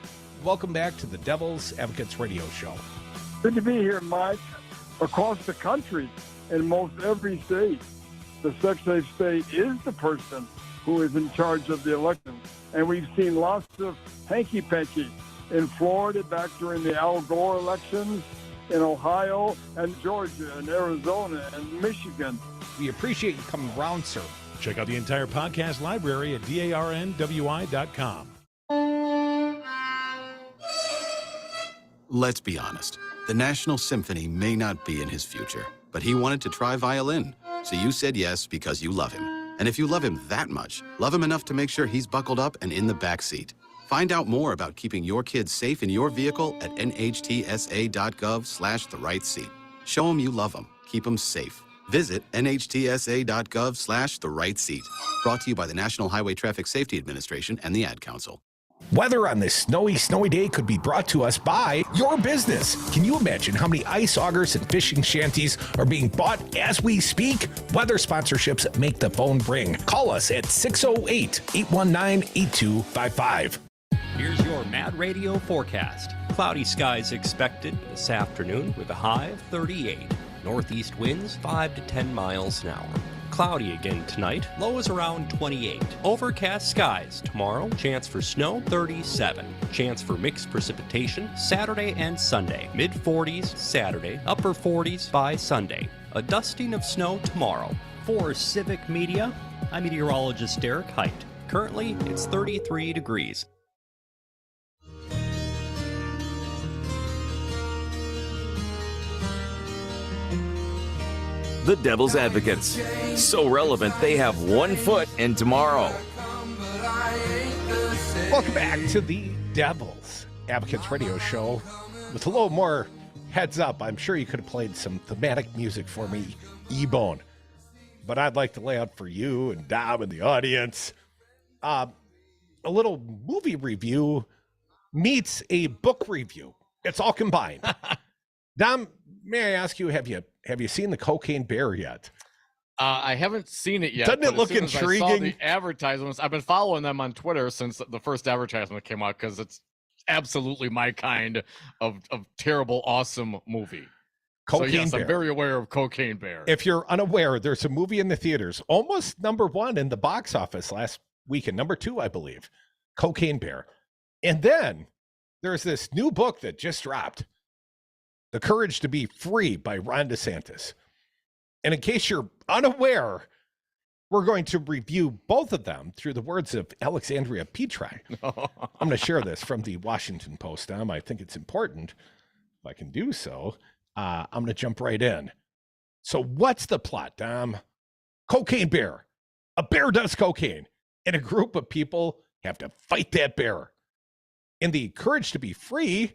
welcome back to the Devil's Advocates Radio Show. Good to be here, Mike. across the country in most every state. The Secretary of State is the person who is in charge of the election. And we've seen lots of hanky-panky in Florida back during the Al Gore elections, in Ohio and Georgia and Arizona and Michigan. We appreciate you coming around, sir. Check out the entire podcast library at darnwi.com. Let's be honest. The National Symphony may not be in his future, but he wanted to try violin. So you said yes because you love him. And if you love him that much, love him enough to make sure he's buckled up and in the back seat. Find out more about keeping your kids safe in your vehicle at nhtsa.gov/the-right-seat. Show them you love them. Keep them safe. Visit nhtsa.gov/the-right-seat. Brought to you by the National Highway Traffic Safety Administration and the Ad Council. Weather on this snowy day could be brought to us by your business. Can you imagine how many ice augers and fishing shanties are being bought as we speak? Weather sponsorships make the phone ring. Call us at 608-819-8255. Here's your Mad Radio forecast. Cloudy skies expected this afternoon with a high of 38. Northeast winds 5 to 10 miles an hour. Cloudy again tonight, low is around 28. Overcast skies tomorrow, chance for snow 37. Chance for mixed precipitation Saturday and Sunday. Mid-40s Saturday, upper 40s by Sunday. A dusting of snow tomorrow. For Civic Media, I'm meteorologist Derek Height. Currently, it's 33 degrees. The Devil's Advocates. So relevant, they have one foot in tomorrow. Welcome back to the Devil's Advocates radio show. With a little more heads up, I'm sure you could have played some thematic music for me, E-Bone. But I'd like to lay out for you and Dom and the audience a little movie review meets a book review. It's all combined. Dom, may I ask you, have you seen The Cocaine Bear yet? I haven't seen it yet. Doesn't it look intriguing? I saw the advertisements. I've been following them on Twitter since the first advertisement came out because it's absolutely my kind of terrible, awesome movie. Cocaine so yes, Bear. I'm very aware of Cocaine Bear. If you're unaware, there's a movie in the theaters, almost number one in the box office last weekend, number two, I believe, Cocaine Bear. And then there's this new book that just dropped, The Courage to Be Free by Ron DeSantis. And in case you're unaware, we're going to review both of them through the words of Alexandria Petri. I'm going to share this from the Washington Post, Dom. I think it's important. If I can do so, I'm going to jump right in. So what's the plot, Dom? Cocaine Bear. A bear does cocaine, and a group of people have to fight that bear. And the courage to be free,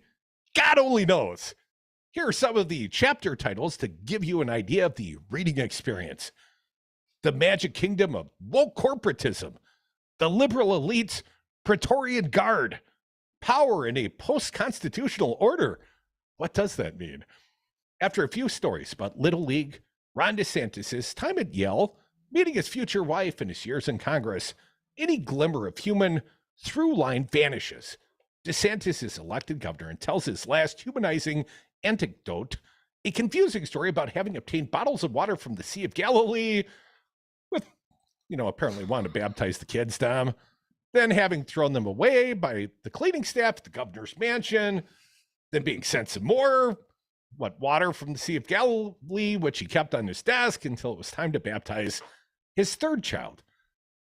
God only knows. Here are some of the chapter titles to give you an idea of the reading experience. The Magic Kingdom of Woke Corporatism. The Liberal Elite's Praetorian Guard. Power in a post-constitutional order. What does that mean? After a few stories about Little League, Ron DeSantis' time at Yale, meeting his future wife and his years in Congress, any glimmer of human through line vanishes. DeSantis is elected governor and tells his last humanizing anecdote, a confusing story about having obtained bottles of water from the Sea of Galilee with, apparently wanting to baptize the kids, Dom, then having thrown them away by the cleaning staff at the governor's mansion, then being sent some more, water from the Sea of Galilee, which he kept on his desk until it was time to baptize his third child.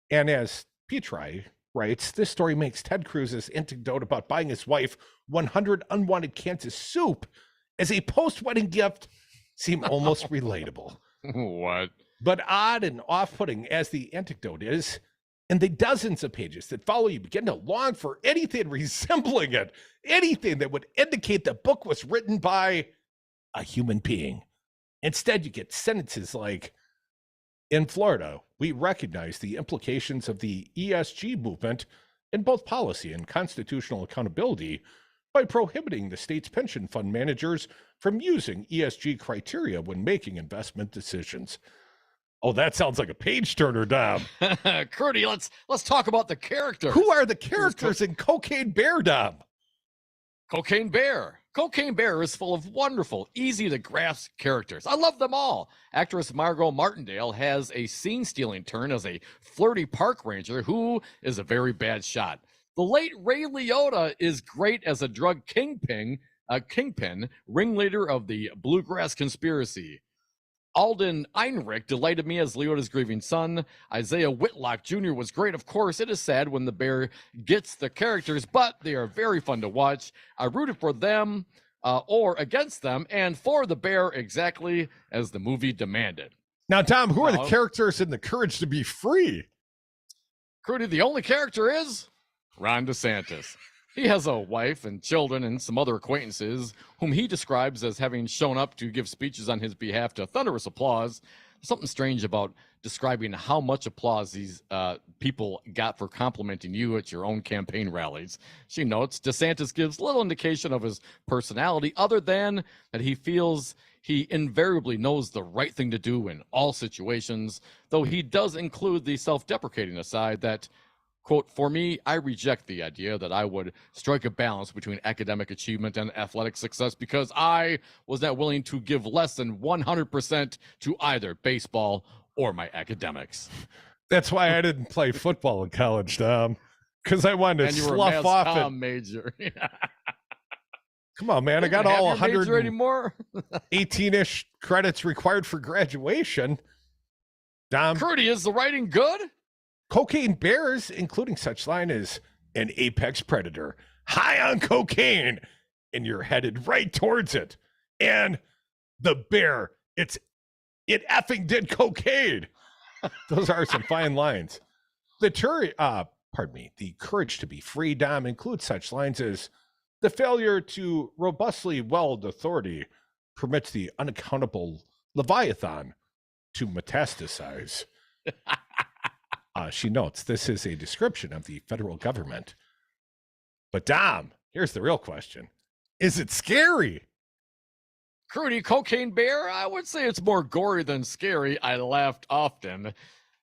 And as Petri writes, this story makes Ted Cruz's anecdote about buying his wife 100 unwanted cans of soup as a post-wedding gift seem almost relatable. What? But odd and off-putting as the anecdote is, and the dozens of pages that follow, you begin to long for anything resembling it, anything that would indicate the book was written by a human being. Instead, you get sentences like, in Florida, we recognize the implications of the ESG movement in both policy and constitutional accountability by prohibiting the state's pension fund managers from using ESG criteria when making investment decisions. Oh, that sounds like a page turner, Dom. Curdy, let's talk about the characters. Who are the characters in Cocaine Bear, Dom? Cocaine Bear, Cocaine Bear is full of wonderful, easy to grasp characters. I love them all. Actress Margot Martindale has a scene-stealing turn as a flirty park ranger who is a very bad shot. The late Ray Liotta is great as a drug kingpin, ringleader of the Bluegrass Conspiracy. Alden Einrich delighted me as Leota's grieving son. Isaiah Whitlock Jr. was great. Of course, it is sad when the bear gets the characters, but they are very fun to watch. I rooted for them or against them and for the bear exactly as the movie demanded. Now, Tom, who are the characters in The Courage to Be Free? Crudy, the only character is Ron DeSantis. He has a wife and children and some other acquaintances whom he describes as having shown up to give speeches on his behalf to thunderous applause. Something strange about describing how much applause these people got for complimenting you at your own campaign rallies. She notes DeSantis gives little indication of his personality other than that he feels he invariably knows the right thing to do in all situations, though he does include the self-deprecating aside that, quote, for me, I reject the idea that I would strike a balance between academic achievement and athletic success because I was not willing to give less than 100% to either baseball or my academics. That's why I didn't play football in college, Tom, because I wanted to And you were a slough off mass it. comm major. Come on, man. I got Have all your major 118 anymore? 18-ish credits required for graduation. Dom, Crudy, is the writing good? Cocaine Bears, including such line as an apex predator, high on cocaine, and you're headed right towards it. And the bear, it effing did cocaine. Those are some fine lines. The Courage to Be Free, Dom, includes such lines as the failure to robustly weld authority permits the unaccountable Leviathan to metastasize. She notes this is a description of the federal government. But Dom, here's the real question. Is it scary? Crudy, Cocaine Bear, I would say it's more gory than scary. I laughed often.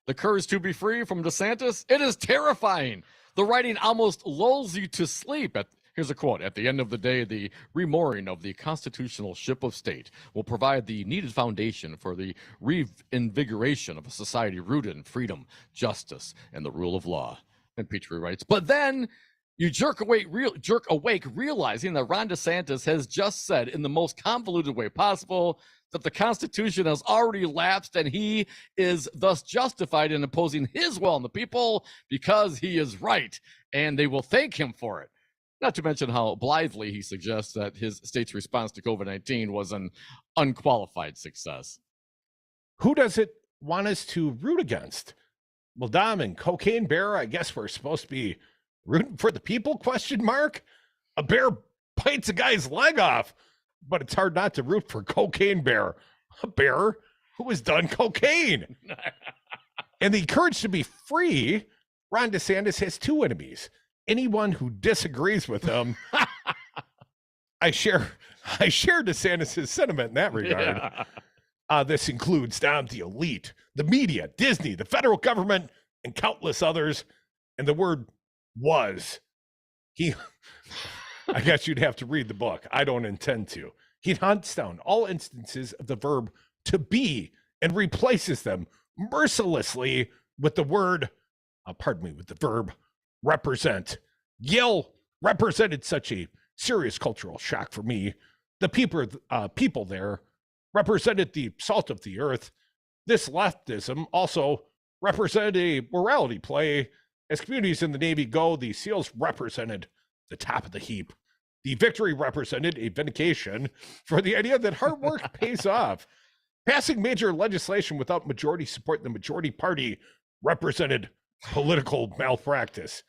The Courage to Be Free from DeSantis, it is terrifying. The writing almost lulls you to sleep. Here's a quote. At the end of the day, the remooring of the constitutional ship of state will provide the needed foundation for the reinvigoration of a society rooted in freedom, justice, and the rule of law. And Petrie writes, but then you jerk awake realizing that Ron DeSantis has just said in the most convoluted way possible that the Constitution has already lapsed and he is thus justified in imposing his will on the people because he is right, and they will thank him for it. Not to mention how blithely he suggests that his state's response to COVID-19 was an unqualified success. Who does it want us to root against? Well, Dom and Cocaine Bear, I guess we're supposed to be rooting for the people, question mark? A bear bites a guy's leg off, but it's hard not to root for Cocaine Bear, a bear who has done cocaine. And the Courage to Be Free, Ron DeSantis has two enemies. Anyone who disagrees with him. I share DeSantis' sentiment in that regard. Yeah. This includes Dom, the elite, the media, Disney, the federal government, and countless others. And the word was. I guess you'd have to read the book. I don't intend to. He hunts down all instances of the verb to be and replaces them mercilessly with the word, with the verb represent. Yale represented such a serious cultural shock for me. The people there represented the salt of the earth. This leftism also represented a morality play. As communities in the Navy go, the SEALs represented the top of the heap. The victory represented a vindication for the idea that hard work pays off. Passing major legislation without majority support in the majority party represented political malpractice.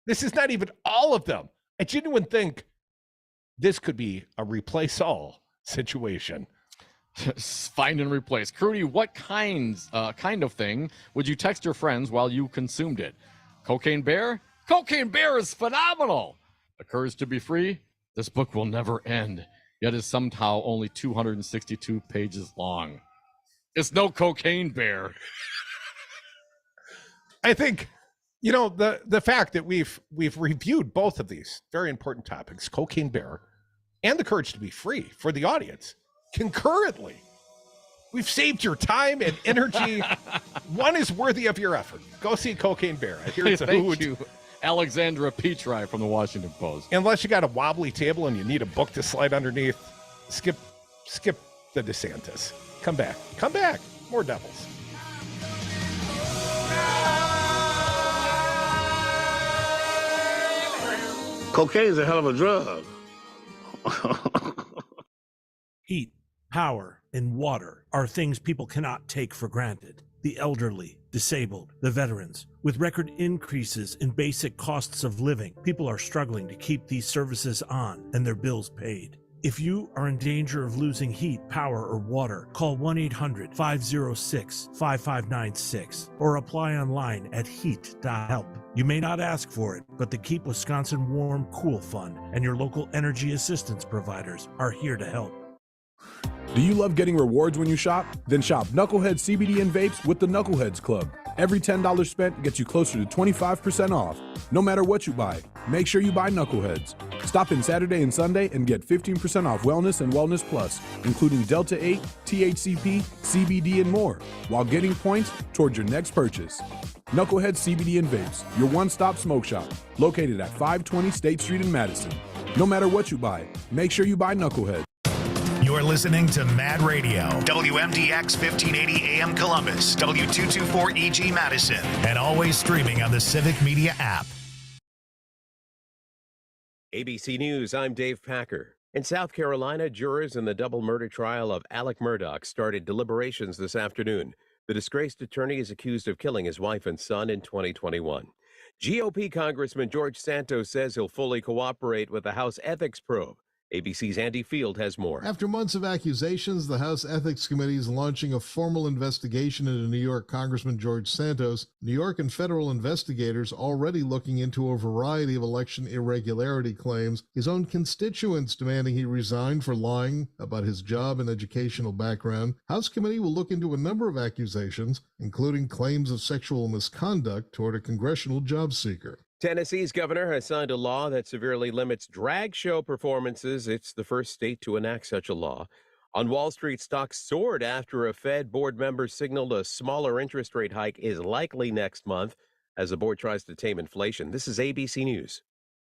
This is not even all of them. I genuinely think this could be a replace all situation. Find and replace. Crudy, what kind of thing would you text your friends while you consumed it? Cocaine Bear? Cocaine Bear is phenomenal. The Courage to Be Free? This book will never end, yet is somehow only 262 pages long. It's no Cocaine Bear. I think, the fact that we've reviewed both of these very important topics, Cocaine Bear and the courage to be free for the audience concurrently. We've saved your time and energy. One is worthy of your effort. Go see Cocaine Bear. I hear it's a Thank hoot. you, Alexandra Petri from the Washington Post. Unless you got a wobbly table and you need a book to slide underneath, skip the DeSantis. Come back. More devils. Cocaine's a hell of a drug. Heat, power, and water are things people cannot take for granted. The elderly, disabled, the veterans. With record increases in basic costs of living, people are struggling to keep these services on and their bills paid. If you are in danger of losing heat, power, or water, call 1-800-506-5596 or apply online at heat.help. You may not ask for it, but the Keep Wisconsin Warm Cool Fund and your local energy assistance providers are here to help. Do you love getting rewards when you shop? Then shop Knucklehead CBD and vapes with the Knuckleheads Club. Every $10 spent gets you closer to 25% off. No matter what you buy, make sure you buy Knuckleheads. Stop in Saturday and Sunday and get 15% off Wellness and Wellness Plus, including Delta 8, THCP, CBD, and more, while getting points towards your next purchase. Knucklehead CBD and Vapes, your one-stop smoke shop, located at 520 State Street in Madison. No matter what you buy, make sure you buy Knucklehead. You're listening to Mad Radio, WMDX 1580 AM Columbus, W224EG Madison, and always streaming on the Civic Media app. ABC News, I'm Dave Packer. In South Carolina, jurors in the double murder trial of Alec Murdaugh started deliberations this afternoon. The disgraced attorney is accused of killing his wife and son in 2021. GOP Congressman George Santos says he'll fully cooperate with the House ethics probe. ABC's Andy Field has more. After months of accusations, the House Ethics Committee is launching a formal investigation into New York Congressman George Santos. New York and federal investigators already looking into a variety of election irregularity claims, his own constituents demanding he resign for lying about his job and educational background. House Committee will look into a number of accusations, including claims of sexual misconduct toward a congressional job seeker. Tennessee's governor has signed a law that severely limits drag show performances. It's the first state to enact such a law. On Wall Street, stocks soared after a Fed board member signaled a smaller interest rate hike is likely next month as the board tries to tame inflation. This is ABC News.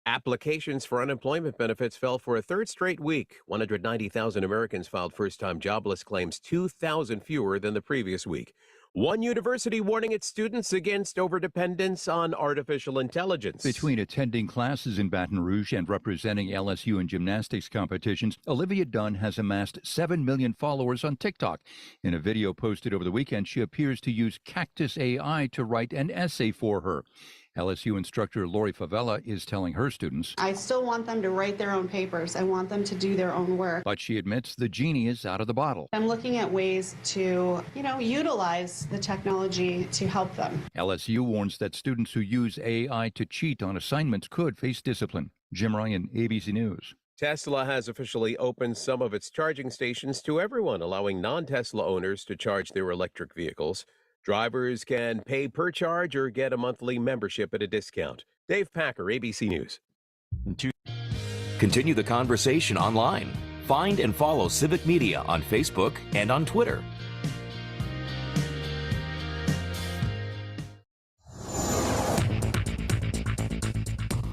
Applications for unemployment benefits fell for a third straight week. 190,000 Americans filed first-time jobless claims, 2,000 fewer than the previous week. One university warning its students against overdependence on artificial intelligence. Between attending classes in Baton Rouge and representing LSU in gymnastics competitions, Olivia Dunn has amassed 7 million followers on TikTok. In a video posted over the weekend, she appears to use Cactus AI to write an essay for her. LSU instructor Lori Favela is telling her students, I still want them to write their own papers. I want them to do their own work. but she admits the genie is out of the bottle. I'm looking at ways to, utilize the technology to help them. LSU warns that students who use AI to cheat on assignments could face discipline. Jim Ryan, ABC News. Tesla has officially opened some of its charging stations to everyone, allowing non-Tesla owners to charge their electric vehicles. Drivers can pay per charge or get a monthly membership at a discount. Dave Packer, ABC News. Continue the conversation online. Find and follow Civic Media on Facebook and on Twitter.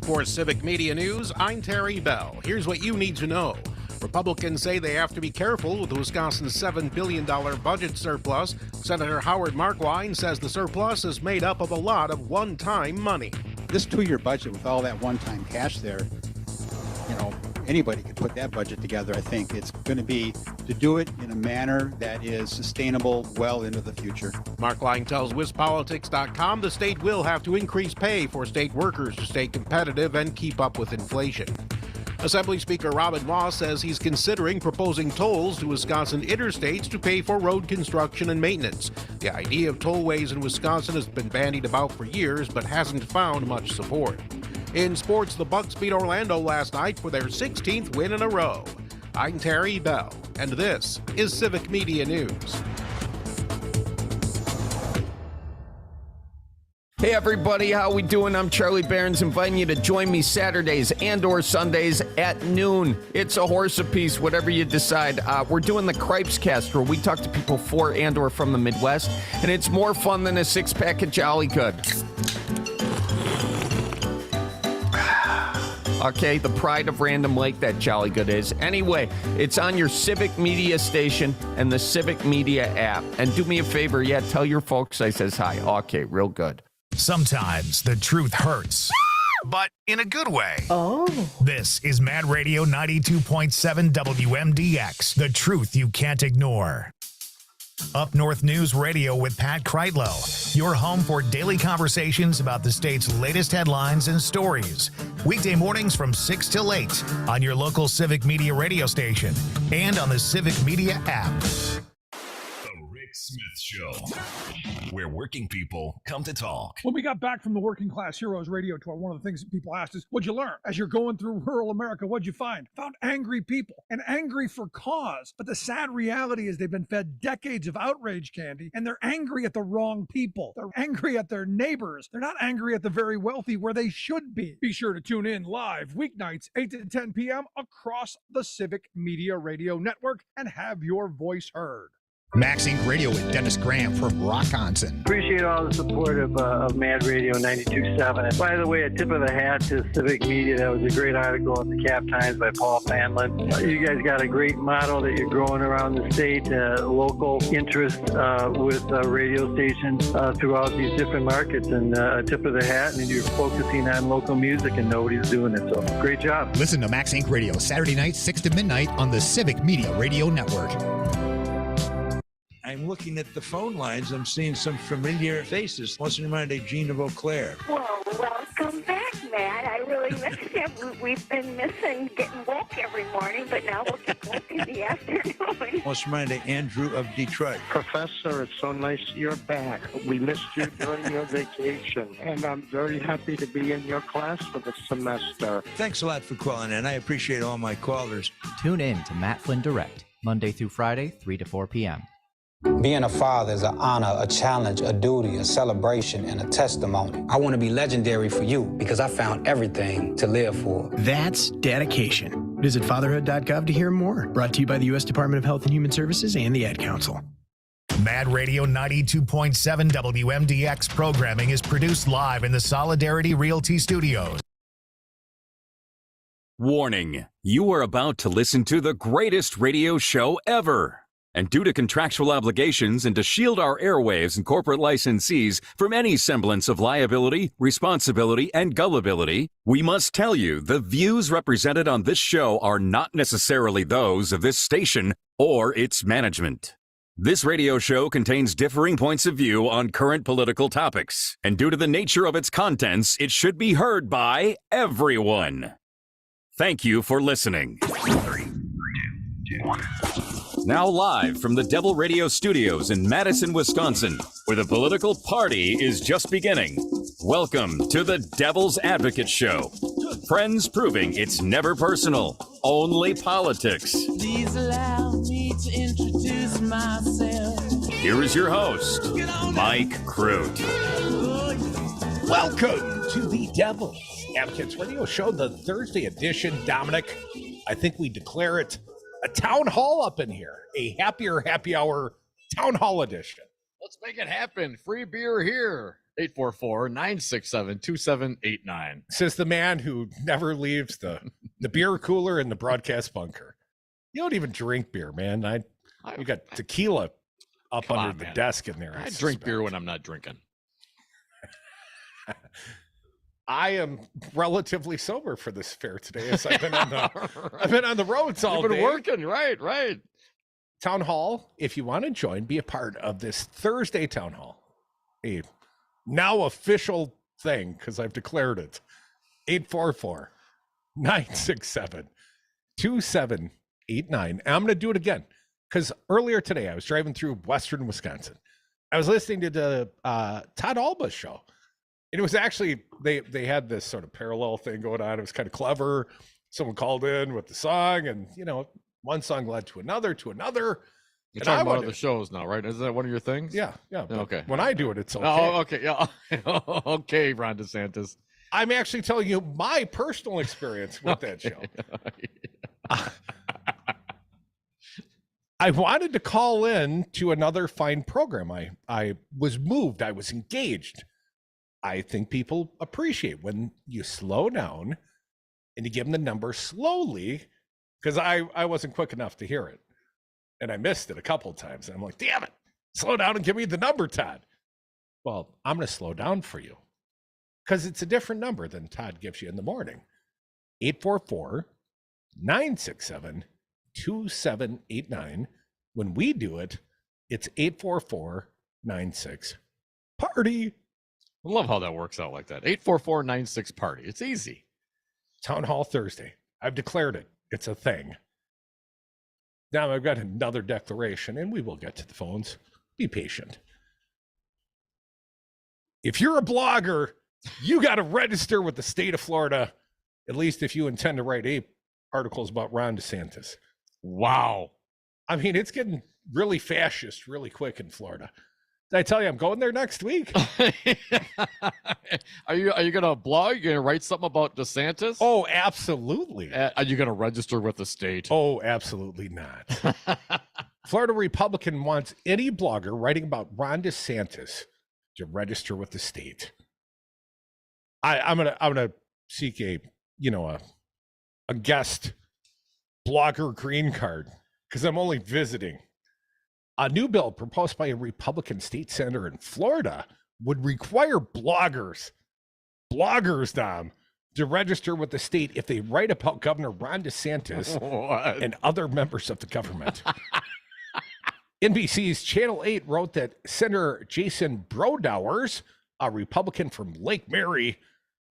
For Civic Media News, I'm Terry Bell. Here's what you need to know. Republicans say they have to be careful with Wisconsin's $7 billion budget surplus. Senator Howard Markwine says the surplus is made up of a lot of one-time money. This two-year budget with all that one-time cash there, anybody could put that budget together. I think it's going to be to do it in a manner that is sustainable well into the future. Markwine tells WisPolitics.com the state will have to increase pay for state workers to stay competitive and keep up with inflation. Assembly Speaker Robin Moss says he's considering proposing tolls to Wisconsin interstates to pay for road construction and maintenance. The idea of tollways in Wisconsin has been bandied about for years, but hasn't found much support. In sports, the Bucks beat Orlando last night for their 16th win in a row. I'm Terry Bell, and this is Civic Media News. Hey everybody, how we doing? I'm Charlie Barons, inviting you to join me Saturdays and or Sundays at noon. It's a horse apiece, whatever you decide. We're doing the Cripes Cast, where we talk to people for and or from the Midwest, and it's more fun than a six-pack of Jolly Good. Okay, the pride of Random Lake, that Jolly Good is. Anyway, it's on your Civic Media station and the Civic Media app. And do me a favor, tell your folks I says hi. Okay, real good. Sometimes the truth hurts, but in a good way. Oh. This is Mad Radio 92.7 WMDX, the truth you can't ignore. Up North News Radio with Pat Kreitlow, your home for daily conversations about the state's latest headlines and stories. Weekday mornings from 6 till 8 on your local Civic Media radio station and on the Civic Media app. Smith Show, where working people come to talk. When we got back from the Working Class Heroes radio tour, one of the things that people asked is, what'd you learn? As you're going through rural America, what'd you find? Found angry people, and angry for cause. But the sad reality is they've been fed decades of outrage candy, and they're angry at the wrong people. They're angry at their neighbors. They're not angry at the very wealthy, where they should be. Be sure to tune in live weeknights, 8 to 10 p.m. across the Civic Media Radio Network and have your voice heard. Max Inc. Radio with Dennis Graham from Rockonson. Appreciate all the support of Mad Radio 92.7. And by the way, a tip of the hat to Civic Media. That was a great article in the Cap Times by Paul Panlin. You guys got a great model that you're growing around the state, local interest with radio stations throughout these different markets. And a tip of the hat, and you're focusing on local music and nobody's doing it. So great job. Listen to Max Inc. Radio Saturday night, 6 to midnight on the Civic Media Radio Network. I'm looking at the phone lines. I'm seeing some familiar faces. What's in mind, Gina Vauclair? Well, welcome back, Matt. I really missed you. We've been missing getting woke every morning, but now we'll get woke in the afternoon. What's in mind, Andrew of Detroit? Professor, it's so nice you're back. We missed you during your vacation, and I'm very happy to be in your class for the semester. Thanks a lot for calling in. I appreciate all my callers. Tune in to Matt Flynn Direct, Monday through Friday, 3 to 4 p.m. Being a father is an honor, a challenge, a duty, a celebration, and a testimony. I want to be legendary for you because I found everything to live for. That's dedication. Visit fatherhood.gov to hear more. Brought to you by the U.S. Department of Health and Human Services and the Ad Council. Mad Radio 92.7 WMDX programming is produced live in the Solidarity Realty Studios. Warning, you are about to listen to the greatest radio show ever. And due to contractual obligations and to shield our airwaves and corporate licensees from any semblance of liability, responsibility, and gullibility, we must tell you the views represented on this show are not necessarily those of this station or its management. This radio show contains differing points of view on current political topics, and due to the nature of its contents, it should be heard by everyone. Thank you for listening. 3, 2, 1. Now live from the Devil Radio Studios in Madison, Wisconsin, where the political party is just beginning. Welcome to the Devil's Advocate Show. Friends proving it's never personal, only politics. Please allow me to introduce myself. Here is your host, Mike Crute. Welcome to the Devil's Advocates Radio Show, the Thursday edition. Dominic, I think we declare it a town hall up in here, a happier happy hour town hall edition. Let's make it happen. Free beer here. 844-967-2789. Says the man who never leaves the beer cooler in the broadcast bunker. You don't even drink beer, man. You got tequila up under the desk in there. I drink beer when I'm not drinking. I am relatively sober for this fair today, as I've been on the roads all day. You've been working, right. Town Hall, if you want to join, be a part of this Thursday Town Hall, a now official thing, because I've declared it. 844-967-2789. I'm going to do it again, because earlier today I was driving through Western Wisconsin. I was listening to the Todd Alba's show. And it was actually, they had this sort of parallel thing going on. It was kind of clever. Someone called in with the song, and, one song led to another. You're talking about other shows now, right? Is that one of your things? Yeah. Okay. When I do it, it's okay. Oh, okay. Yeah. Okay, Ron DeSantis. I'm actually telling you my personal experience with that show. I wanted to call in to another fine program. I was moved. I was engaged. I think people appreciate when you slow down and you give them the number slowly, because I wasn't quick enough to hear it. And I missed it a couple of times. And I'm like, damn it, slow down and give me the number, Todd. Well, I'm going to slow down for you because it's a different number than Todd gives you in the morning. 844-967-2789. When we do it, it's 844-96-PARTY. I love how that works out like that. 844-96-PARTY. It's easy. Town Hall Thursday. I've declared it. It's a thing. Now I've got another declaration, and we will get to the phones. Be patient. If you're a blogger, you got to register with the state of Florida, at least if you intend to write 8 articles about Ron DeSantis. Wow. I mean, it's getting really fascist really quick in Florida. Did I tell you I'm going there next week? Are you going to blog? You're going to write something about DeSantis? Oh, absolutely. Are you going to register with the state? Oh, absolutely not. Florida Republican wants any blogger writing about Ron DeSantis to register with the state. I'm gonna seek a guest blogger green card because I'm only visiting. A new bill proposed by a Republican state senator in Florida would require bloggers, Dom, to register with the state if they write about Governor Ron DeSantis and other members of the government. NBC's Channel 8 wrote that Senator Jason Brodowers, a Republican from Lake Mary,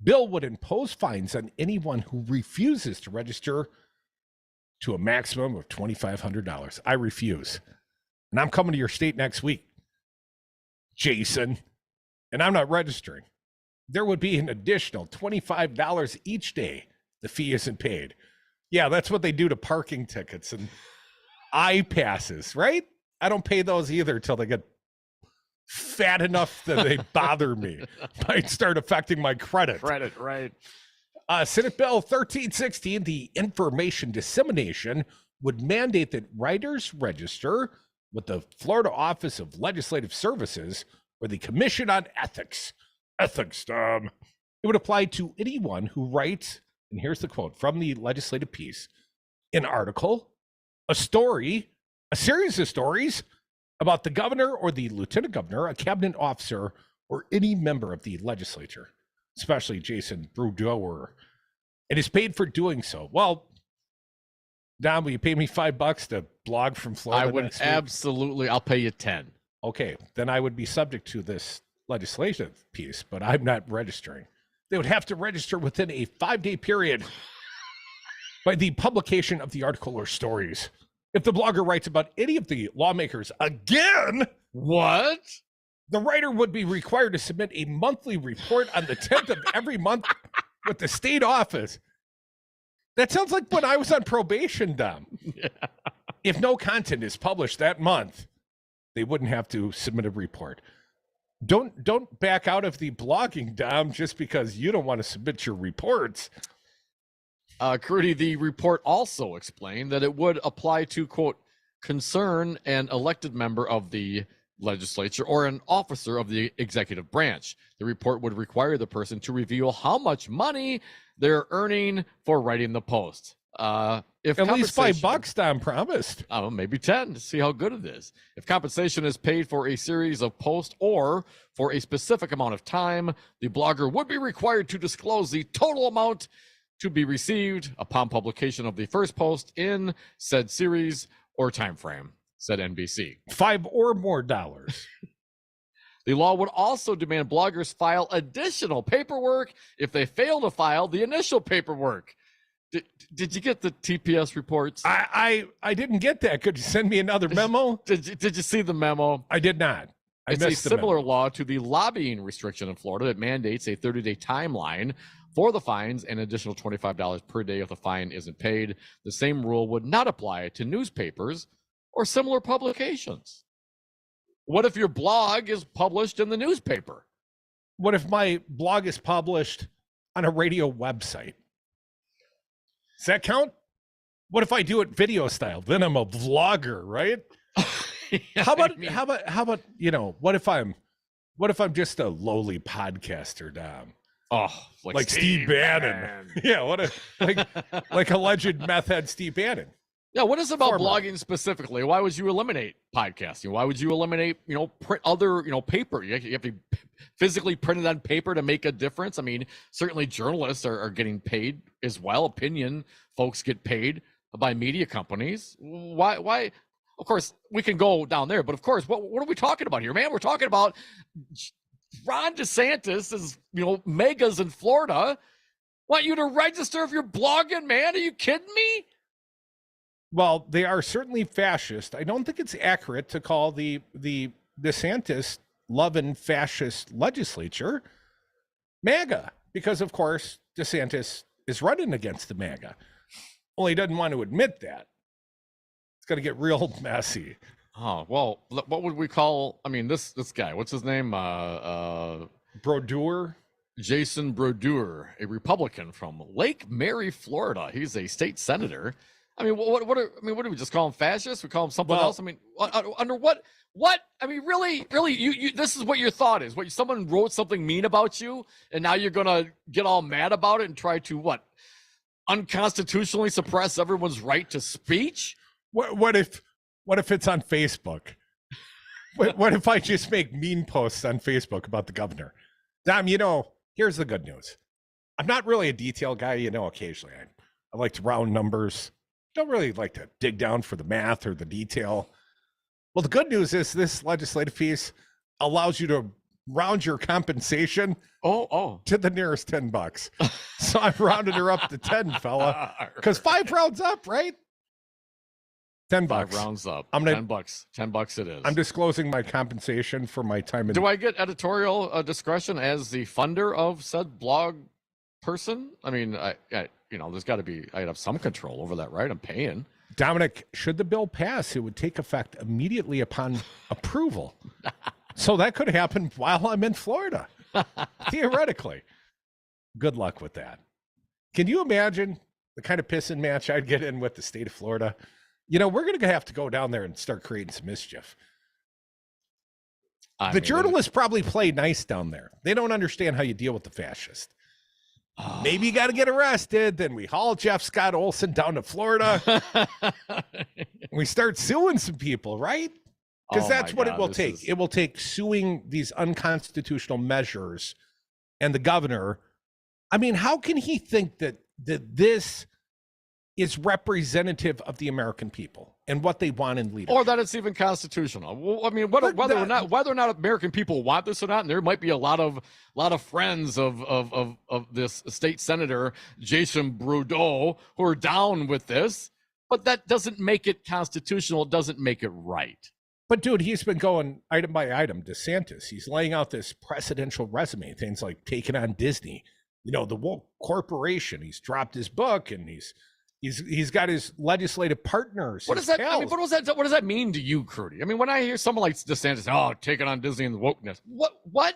bill would impose fines on anyone who refuses to register to a maximum of $2,500. I refuse. And I'm coming to your state next week, Jason, and I'm not registering. There would be an additional $25 each day. The fee isn't paid. Yeah, that's what they do to parking tickets and I-passes, right? I don't pay those either till they get fat enough that they bother me. Might start affecting my credit. Credit, right. Senate Bill 1316, the information dissemination, would mandate that writers register with the Florida Office of Legislative Services or the Commission on Ethics. It would apply to anyone who writes, and here's the quote from the legislative piece, an article, a story, a series of stories about the governor or the lieutenant governor, a cabinet officer, or any member of the legislature, especially Jason Brodowers, and is paid for doing so. Well, Don, will you pay me $5 to blog from Florida? I would absolutely. I'll pay you 10. Okay, then I would be subject to this legislative piece, but I'm not registering. They would have to register within a 5-day period by the publication of the article or stories. If the blogger writes about any of the lawmakers again, what? The writer would be required to submit a monthly report on the 10th of every month with the state office. That sounds like when I was on probation, Dom. Yeah. If no content is published that month, they wouldn't have to submit a report. Don't back out of the blogging, Dom, just because you don't want to submit your reports. Crudy, the report also explained that it would apply to, quote, concern an elected member of the legislature or an officer of the executive branch. The report would require the person to reveal how much money they're earning for writing the post. If at least $5, Dom promised. Oh, maybe 10 to see how good it is. If compensation is paid for a series of posts or for a specific amount of time, the blogger would be required to disclose the total amount to be received upon publication of the first post in said series or time frame, said NBC. $5 or more. The law would also demand bloggers file additional paperwork if they fail to file the initial paperwork. Did you get the TPS reports? I didn't get that. Could you send me another memo? Did you see the memo? I did not. It's a similar law to the lobbying restriction in Florida that mandates a 30-day timeline for the fines and additional $25 per day if the fine isn't paid. The same rule would not apply to newspapers or similar publications? What if your blog is published in the newspaper? What if my blog is published on a radio website? Does that count? What if I do it video style? Then I'm a vlogger, right? How about, you know, what if I'm just a lowly podcaster, Dom? Oh, like Steve Bannon. Yeah, what if like alleged meth head Steve Bannon. Yeah, what is about blogging specifically? Why would you eliminate podcasting? Why would you eliminate, you know, paper? You have to physically print it on paper to make a difference. I mean, certainly journalists are getting paid as well. Opinion folks get paid by media companies. Why? Of course, we can go down there, but of course, what are we talking about here, man? We're talking about Ron DeSantis is, you know, megas in Florida. Want you to register if you're blogging, man? Are you kidding me? Well, they are certainly fascist. I don't think it's accurate to call the DeSantis loving fascist legislature MAGA, because of course DeSantis is running against the MAGA. Only he doesn't want to admit that. It's going to get real messy. Oh, well, what would we call, I mean, this guy, what's his name? Brodeur? Jason Brodeur, a Republican from Lake Mary, Florida. He's a state senator. I mean, what do we just call him fascist? We call him something else? I mean, under what? I mean, really, you this is what your thought is. What, someone wrote something mean about you, and now you're going to get all mad about it and try to, what, unconstitutionally suppress everyone's right to speech? What if it's on Facebook? What if I just make mean posts on Facebook about the governor? Dom, you know, here's the good news. I'm not really a detail guy. You know, occasionally I like to round numbers. Don't really like to dig down for the math or the detail. Well, the good news is this legislative piece allows you to round your compensation to the nearest $10. So I'm rounding her up to 10, fella, because 5 rounds up, right? $10. 5 rounds up. I'm gonna, $10. $10 it is. I'm disclosing my compensation for my time. Do I get editorial discretion as the funder of said blog person? I mean, I you know, there's got to be, I'd have some control over that, right? I'm paying. Dominic, should the bill pass, it would take effect immediately upon approval. So that could happen while I'm in Florida, theoretically. Good luck with that. Can you imagine the kind of pissing match I'd get in with the state of Florida? You know, we're going to have to go down there and start creating some mischief. The journalists probably play nice down there. They don't understand how you deal with the fascist. Maybe you got to get arrested. Then we haul Jeff Scott Olson down to Florida. We start suing some people, right? Because that's what it will take. It will take suing these unconstitutional measures and the governor. I mean, how can he think that this is representative of the American people and what they want in leadership? Or that it's even constitutional. Well, I mean, whether or not American people want this or not, and there might be a lot of friends of this state senator Jason Brodeur who are down with this, but that doesn't make it constitutional. It doesn't make it right. But dude, he's been going item by item. DeSantis, he's laying out this presidential resume, things like taking on Disney, you know, the woke corporation. He's dropped his book, and he's got his legislative partners. What does that? I mean, what does that mean to you, Crudy? I mean, when I hear someone like DeSantis, taking on Disney and the wokeness, what?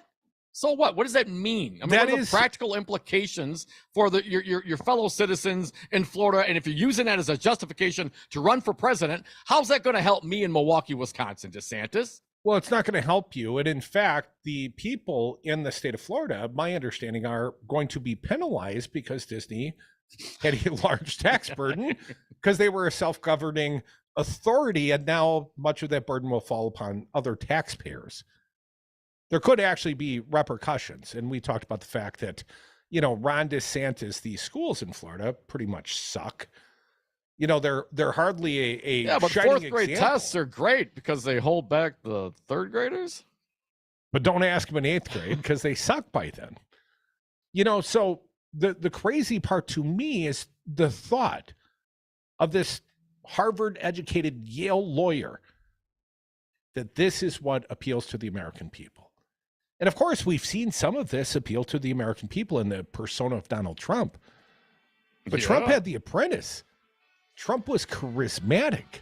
So what? What does that mean? I mean, what are the practical implications for your fellow citizens in Florida? And if you're using that as a justification to run for president, how's that going to help me in Milwaukee, Wisconsin, DeSantis? Well, it's not going to help you. And in fact, the people in the state of Florida, my understanding, are going to be penalized because Disney had a large tax burden because they were a self-governing authority, and now much of that burden will fall upon other taxpayers. There could actually be repercussions, and we talked about the fact that, you know, Ron DeSantis, the schools in Florida pretty much suck. You know, they're hardly a but shining fourth grade example. tests are great because they hold back the third graders. But don't ask them in 8th grade because they suck by then. You know, so the crazy part to me is the thought of this Harvard-educated Yale lawyer that this is what appeals to the American people. And of course, we've seen some of this appeal to the American people in the persona of Donald Trump. But Trump had The Apprentice. Trump was charismatic.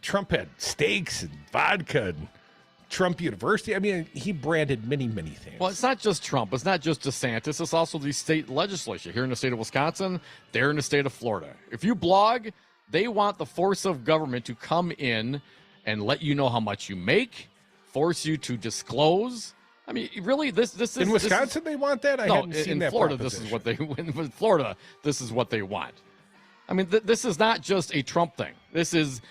Trump had steaks and vodka and Trump University. I mean, he branded many, many things. Well, it's not just Trump. It's not just DeSantis. It's also the state legislature here in the state of Wisconsin. They're in the state of Florida. If you blog, they want the force of government to come in and let you know how much you make, force you to disclose. I mean, really, this is in Wisconsin. They want that. I haven't seen in that. Florida, this is what they. In Florida, this is what they want. I mean, this is not just a Trump thing. This is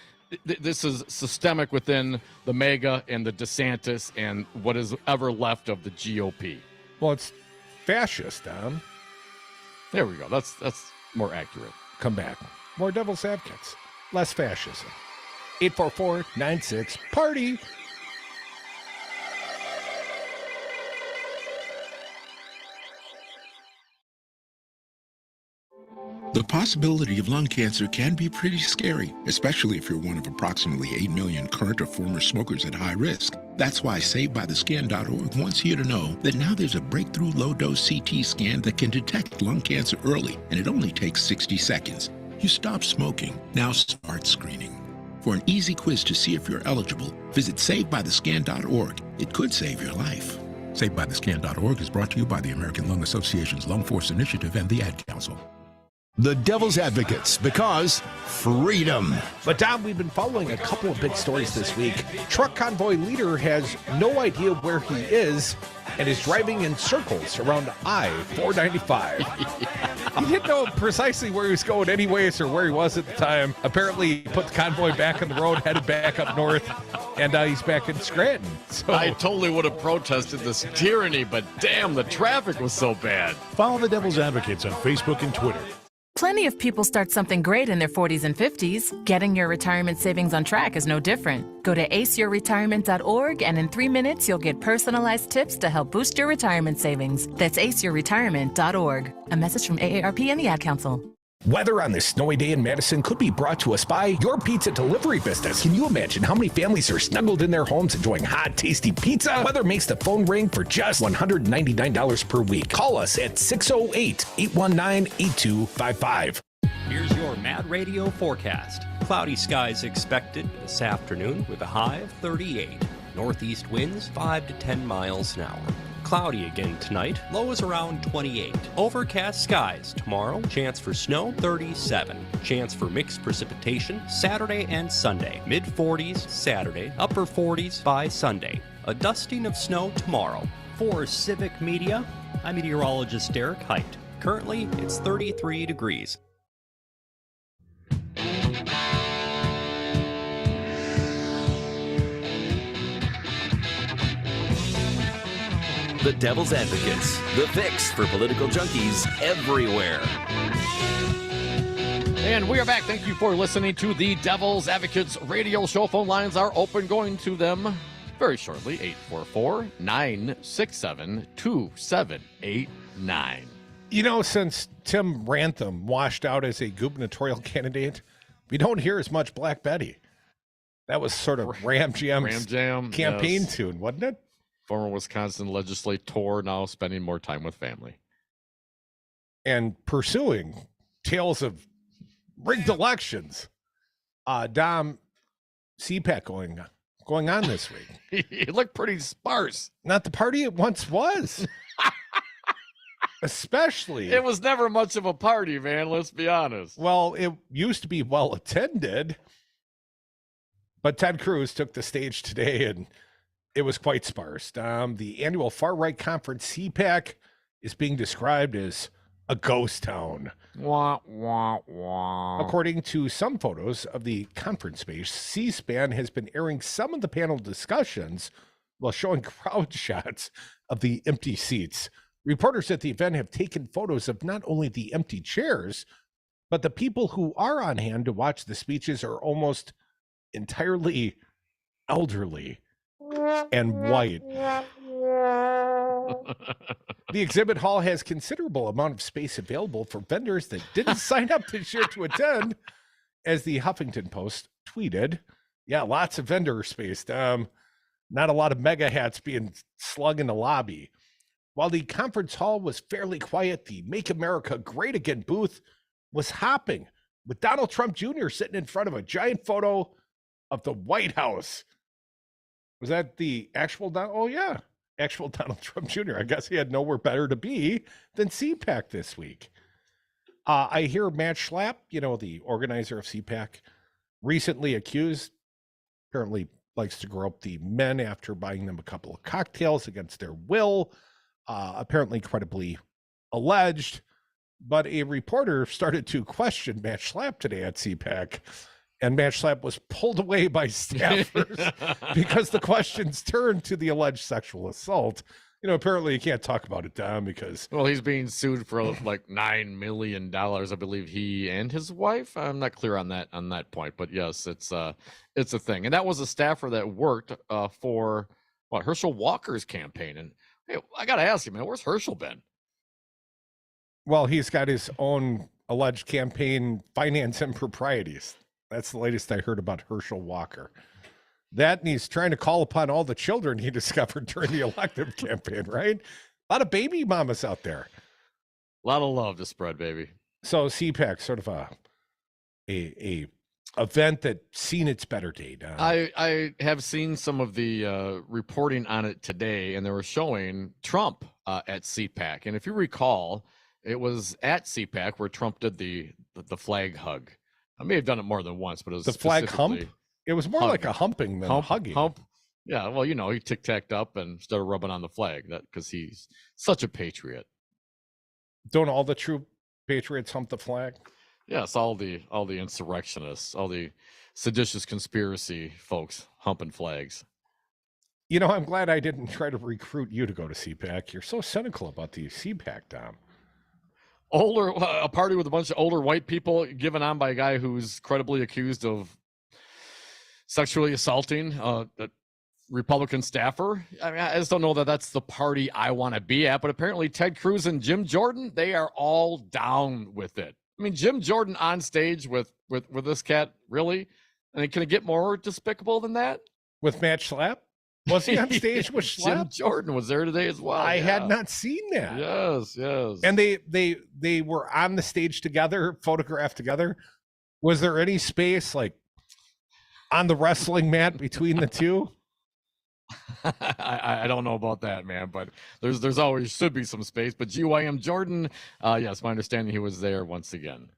systemic within the MAGA and the DeSantis and what is ever left of the GOP. Well, it's fascist, Dom. There we go. That's more accurate. Come back. More devil's advocates. Less fascism. 844-96-PARTY. The possibility of lung cancer can be pretty scary, especially if you're one of approximately 8 million current or former smokers at high risk. That's why SaveByTheScan.org wants you to know that now there's a breakthrough low-dose CT scan that can detect lung cancer early, and it only takes 60 seconds. You stop smoking, now start screening. For an easy quiz to see if you're eligible, visit SaveByTheScan.org. It could save your life. SaveByTheScan.org is brought to you by the American Lung Association's Lung Force Initiative and the Ad Council. The Devil's Advocates, because freedom. But Dom, we've been following a couple of big stories this week. Truck convoy leader has no idea where he is and is driving in circles around I-495. He didn't know precisely where he was going anyways or where he was at the time. Apparently, he put the convoy back on the road, headed back up north, and he's back in Scranton. So I totally would have protested this tyranny, but damn, the traffic was so bad. Follow the Devil's Advocates on Facebook and Twitter. Plenty of people start something great in their 40s and 50s. Getting your retirement savings on track is no different. Go to aceyourretirement.org, and in 3 minutes, you'll get personalized tips to help boost your retirement savings. That's aceyourretirement.org. A message from AARP and the Ad Council. Weather on this snowy day in Madison could be brought to us by your pizza delivery business. Can you imagine how many families are snuggled in their homes enjoying hot, tasty pizza? Weather makes the phone ring for just $199 per week. Call us at 608-819-8255. Here's your Mad Radio forecast. Cloudy skies expected this afternoon with a high of 38. Northeast winds 5 to 10 miles an hour. Cloudy again tonight, low is around 28. Overcast skies tomorrow, chance for snow 37. Chance for mixed precipitation Saturday and Sunday. Mid-40s Saturday, upper 40s by Sunday. A dusting of snow tomorrow. For Civic Media, I'm meteorologist Derek Height. Currently, it's 33 degrees. The Devil's Advocates, the fix for political junkies everywhere. And we are back. Thank you for listening to the Devil's Advocates radio show. Phone lines are open, going to them very shortly. 844-967-2789. You know, since Tim Rantham washed out as a gubernatorial candidate, we don't hear as much Black Betty. That was sort of Ram Jam's campaign tune, wasn't it? Former Wisconsin legislator, now spending more time with family. And pursuing tales of rigged elections. Dom, CPAC going on this week. It looked pretty sparse. Not the party it once was. Especially. It was never much of a party, man. Let's be honest. Well, it used to be well attended. But Ted Cruz took the stage today and it was quite sparse. The annual far-right conference, CPAC, is being described as a ghost town. Wah, wah, wah. According to some photos of the conference space, C-SPAN has been airing some of the panel discussions while showing crowd shots of the empty seats. Reporters at the event have taken photos of not only the empty chairs, but the people who are on hand to watch the speeches are almost entirely elderly and white. The exhibit hall has considerable amount of space available for vendors that didn't sign up this year to attend, as the Huffington Post tweeted. Yeah, lots of vendor space. Not a lot of mega hats being slung in the lobby. While the conference hall was fairly quiet, the Make America Great Again booth was hopping, with Donald Trump Jr. sitting in front of a giant photo of the White House. Was that the actual actual Donald Trump Jr.? I guess he had nowhere better to be than CPAC this week. I hear Matt Schlapp, the organizer of CPAC, recently accused, apparently likes to grow up the men after buying them a couple of cocktails against their will, apparently credibly alleged. But a reporter started to question Matt Schlapp today at CPAC, and Matt Schlapp was pulled away by staffers because the questions turned to the alleged sexual assault. Apparently you can't talk about it, Dom, because... Well, he's being sued for like $9 million, I believe, he and his wife. I'm not clear on that point, but yes, it's a thing. And that was a staffer that worked for Herschel Walker's campaign. And hey, I got to ask you, man, where's Herschel been? Well, he's got his own alleged campaign finance improprieties. That's the latest I heard about Herschel Walker. That, and he's trying to call upon all the children he discovered during the elective campaign, right? A lot of baby mamas out there. A lot of love to spread, baby. So CPAC, sort of a event that seen its better day. I have seen some of the reporting on it today, and they were showing Trump at CPAC. And if you recall, it was at CPAC where Trump did the flag hug. I may have done it more than once, but it was the flag hump. It was more like a humping than a hugging. Hump. Yeah, well, he tic-tacked up and started rubbing on the flag because he's such a patriot. Don't all the true patriots hump the flag? Yes, all the insurrectionists, all the seditious conspiracy folks humping flags. I'm glad I didn't try to recruit you to go to CPAC. You're so cynical about the CPAC, Dom. A party with a bunch of older white people given on by a guy who's credibly accused of sexually assaulting a Republican staffer. I mean, I just don't know that that's the party I want to be at, but apparently Ted Cruz and Jim Jordan, they are all down with it. I mean, Jim Jordan on stage with this cat, really? I mean, can it get more despicable than that? With Matt Schlapp? Was he on stage with Schlapp? Jim Jordan was there today as well. I had not seen that. Yes. And they were on the stage together, photographed together. Was there any space, like, on the wrestling mat between the two? I don't know about that, man, but there's always should be some space. But GYM Jordan, yes, my understanding he was there once again.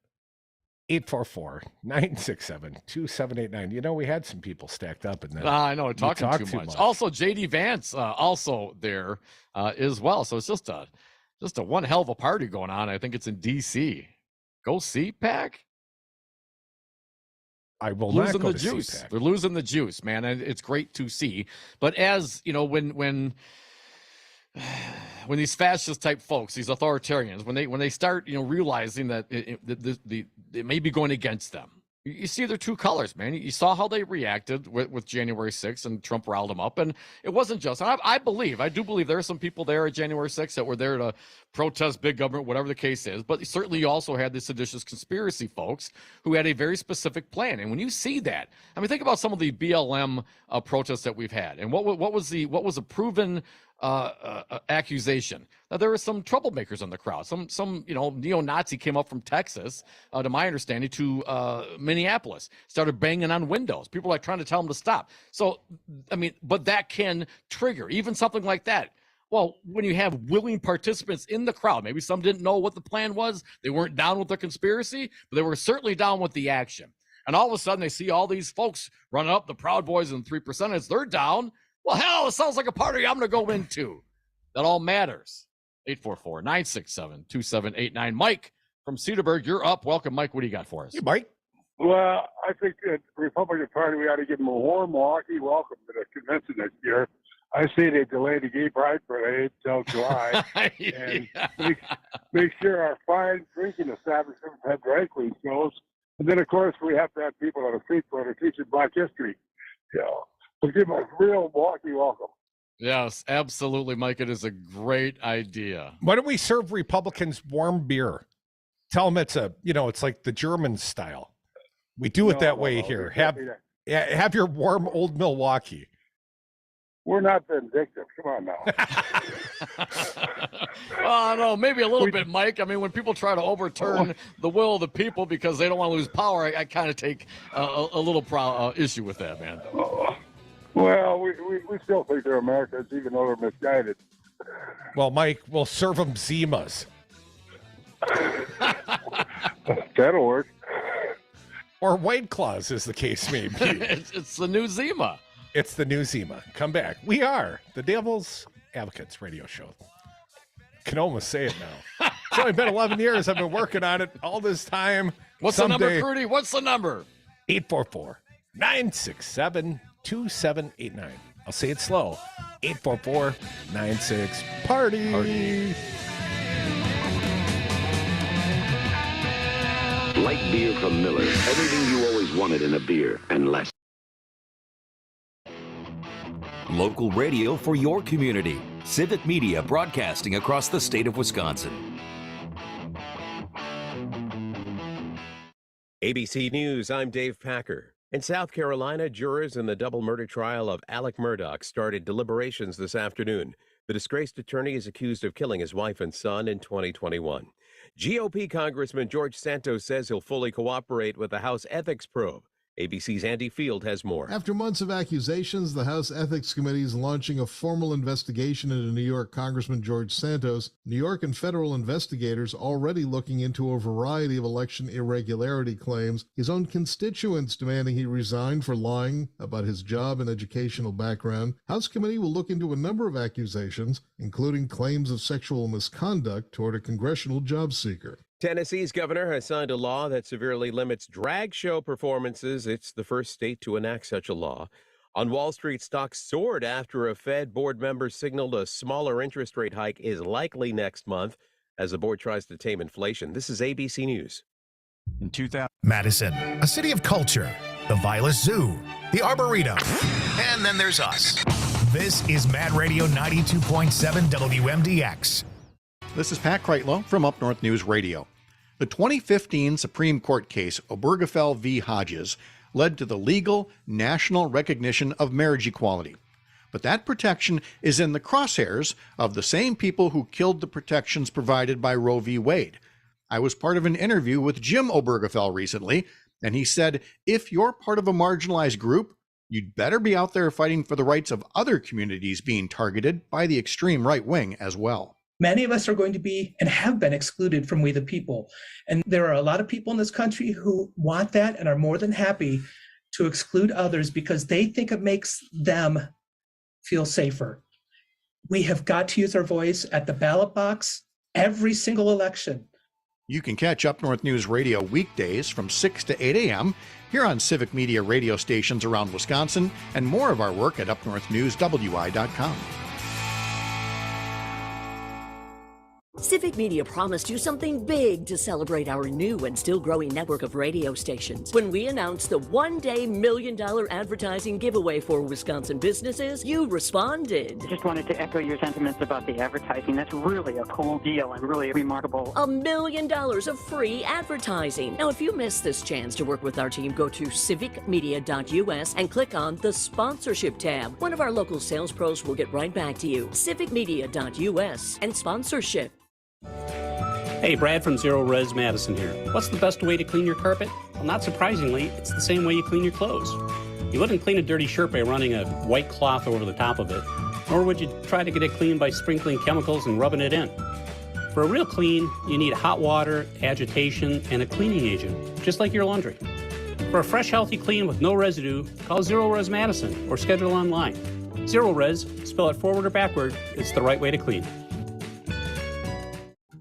844-967-2789. We had some people stacked up in that. I know, talking too much. Also, JD Vance also there as well. So it's just a one hell of a party going on. I think it's in DC. Go CPAC. I will losing not go the to juice. CPAC. They're losing the juice, man, and it's great to see. But as when these fascist type folks, these authoritarians, when they start realizing that it may be going against them, you see their true colors, man. You saw how they reacted with January 6th, and Trump riled them up. And it wasn't just, and I do believe there are some people there at January 6th that were there to protest big government, whatever the case is. But certainly you also had the seditious conspiracy folks who had a very specific plan. And when you see that, I mean, think about some of the BLM protests that we've had. And what was a proven accusation? Now, there were some troublemakers in the crowd. Some neo-Nazi came up from Texas, to my understanding, to Minneapolis, started banging on windows. People are trying to tell them to stop. So, I mean, but that can trigger even something like that. Well, when you have willing participants in the crowd, maybe some didn't know what the plan was. They weren't down with the conspiracy, but they were certainly down with the action. And all of a sudden, they see all these folks running up, the Proud Boys and 3%ers, they're down. Well, hell, it sounds like a party I'm going to go into. That all matters. 844-967-2789. Mike from Cedarburg, you're up. Welcome, Mike. What do you got for us? Hey, Mike. Well, I think that the Republican Party, we ought to give them a warm, Milwaukee welcome to the convention next year. I say they delay the gay pride parade until July and make sure our fine drinking establishments have drag queen shows. And then, of course, we have to have people on the street corner teaching Black history. So give them a real Milwaukee welcome. Yes, absolutely, Mike. It is a great idea. Why don't we serve Republicans warm beer? Tell them it's it's like the German style. We do it that way here. Have your warm old Milwaukee. We're not vindictive. Come on now. Oh, no, maybe a little bit, Mike. I mean, when people try to overturn the will of the people because they don't want to lose power, I kind of take a little issue with that, man. Well, we still think they're Americans, even though they're misguided. Well, Mike, we'll serve them Zimas. That'll work. Or White Claws, as the case may be. It's the new Zima. It's the new Zima. Come back. We are the Devil's Advocates radio show. Can almost say it now. It's only been 11 years. I've been working on it all this time. What's the number, Crudy? What's the number? 844-967-2789. I'll say it slow. 844-96-PARTY. Light beer from Miller. Everything you always wanted in a beer, and less. Local radio for your community. Civic Media broadcasting across the state of Wisconsin. ABC News, I'm Dave Packer. In South Carolina, jurors in the double murder trial of Alec Murdaugh started deliberations this afternoon. The disgraced attorney is accused of killing his wife and son in 2021. GOP Congressman George Santos says he'll fully cooperate with the House Ethics Probe. ABC's Andy Field has more. After months of accusations, the House Ethics Committee is launching a formal investigation into New York Congressman George Santos. New York and federal investigators already looking into a variety of election irregularity claims, his own constituents demanding he resign for lying about his job and educational background. House Committee will look into a number of accusations, including claims of sexual misconduct toward a congressional job seeker. Tennessee's governor has signed a law that severely limits drag show performances. It's the first state to enact such a law. On Wall Street, stocks soared after a Fed board member signaled a smaller interest rate hike is likely next month as the board tries to tame inflation. This is ABC News. In 2000, Madison, a city of culture, the Vilas Zoo, the Arboretum, and then there's us. This is Mad Radio 92.7 WMDX. This is Pat Kreitlow from Up North News Radio. The 2015 Supreme Court case Obergefell v. Hodges led to the legal national recognition of marriage equality. But that protection is in the crosshairs of the same people who killed the protections provided by Roe v. Wade. I was part of an interview with Jim Obergefell recently, and he said, if you're part of a marginalized group, you'd better be out there fighting for the rights of other communities being targeted by the extreme right wing as well. Many of us are going to be and have been excluded from We the People. And there are a lot of people in this country who want that and are more than happy to exclude others because they think it makes them feel safer. We have got to use our voice at the ballot box every single election. You can catch Up North News Radio weekdays from 6 to 8 a.m. here on Civic Media radio stations around Wisconsin and more of our work at upnorthnewswi.com. Civic Media promised you something big to celebrate our new and still growing network of radio stations. When we announced the one-day $1 million advertising giveaway for Wisconsin businesses, you responded. Just wanted to echo your sentiments about the advertising. That's really a cool deal and really remarkable. $1 million of free advertising. Now, if you missed this chance to work with our team, go to civicmedia.us and click on the sponsorship tab. One of our local sales pros will get right back to you. civicmedia.us and sponsorship. Hey, Brad from Zero Res Madison here. What's the best way to clean your carpet? Well, not surprisingly, it's the same way you clean your clothes. You wouldn't clean a dirty shirt by running a white cloth over the top of it, nor would you try to get it clean by sprinkling chemicals and rubbing it in. For a real clean, you need hot water, agitation, and a cleaning agent, just like your laundry. For a fresh, healthy clean with no residue, call Zero Res Madison or schedule online. Zero Res, spell it forward or backward, it's the right way to clean.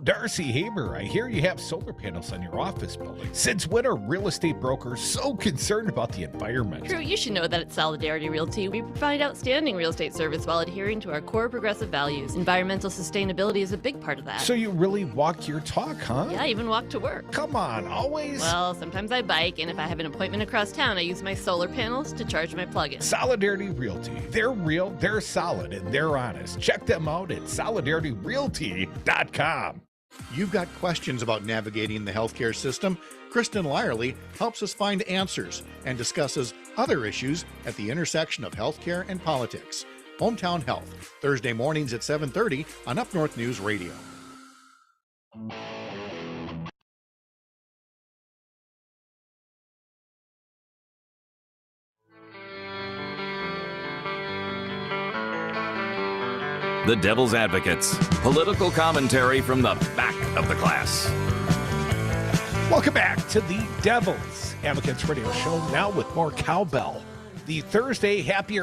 Darcy Haber, I hear you have solar panels on your office building. Since when are real estate brokers so concerned about the environment? True, you should know that at Solidarity Realty, we provide outstanding real estate service while adhering to our core progressive values. Environmental sustainability is a big part of that. So you really walk your talk, huh? Yeah, I even walk to work. Come on, always? Well, sometimes I bike, and if I have an appointment across town, I use my solar panels to charge my plug-in. Solidarity Realty. They're real, they're solid, and they're honest. Check them out at solidarityrealty.com. You've got questions about navigating the healthcare system? Kristen Lyerly helps us find answers and discusses other issues at the intersection of healthcare and politics. Hometown Health, Thursday mornings at 7:30 on Up North News Radio. The Devil's Advocates, political commentary from the back of the class. Welcome back to the Devil's Advocates Radio Show, now with more cowbell. The Thursday happy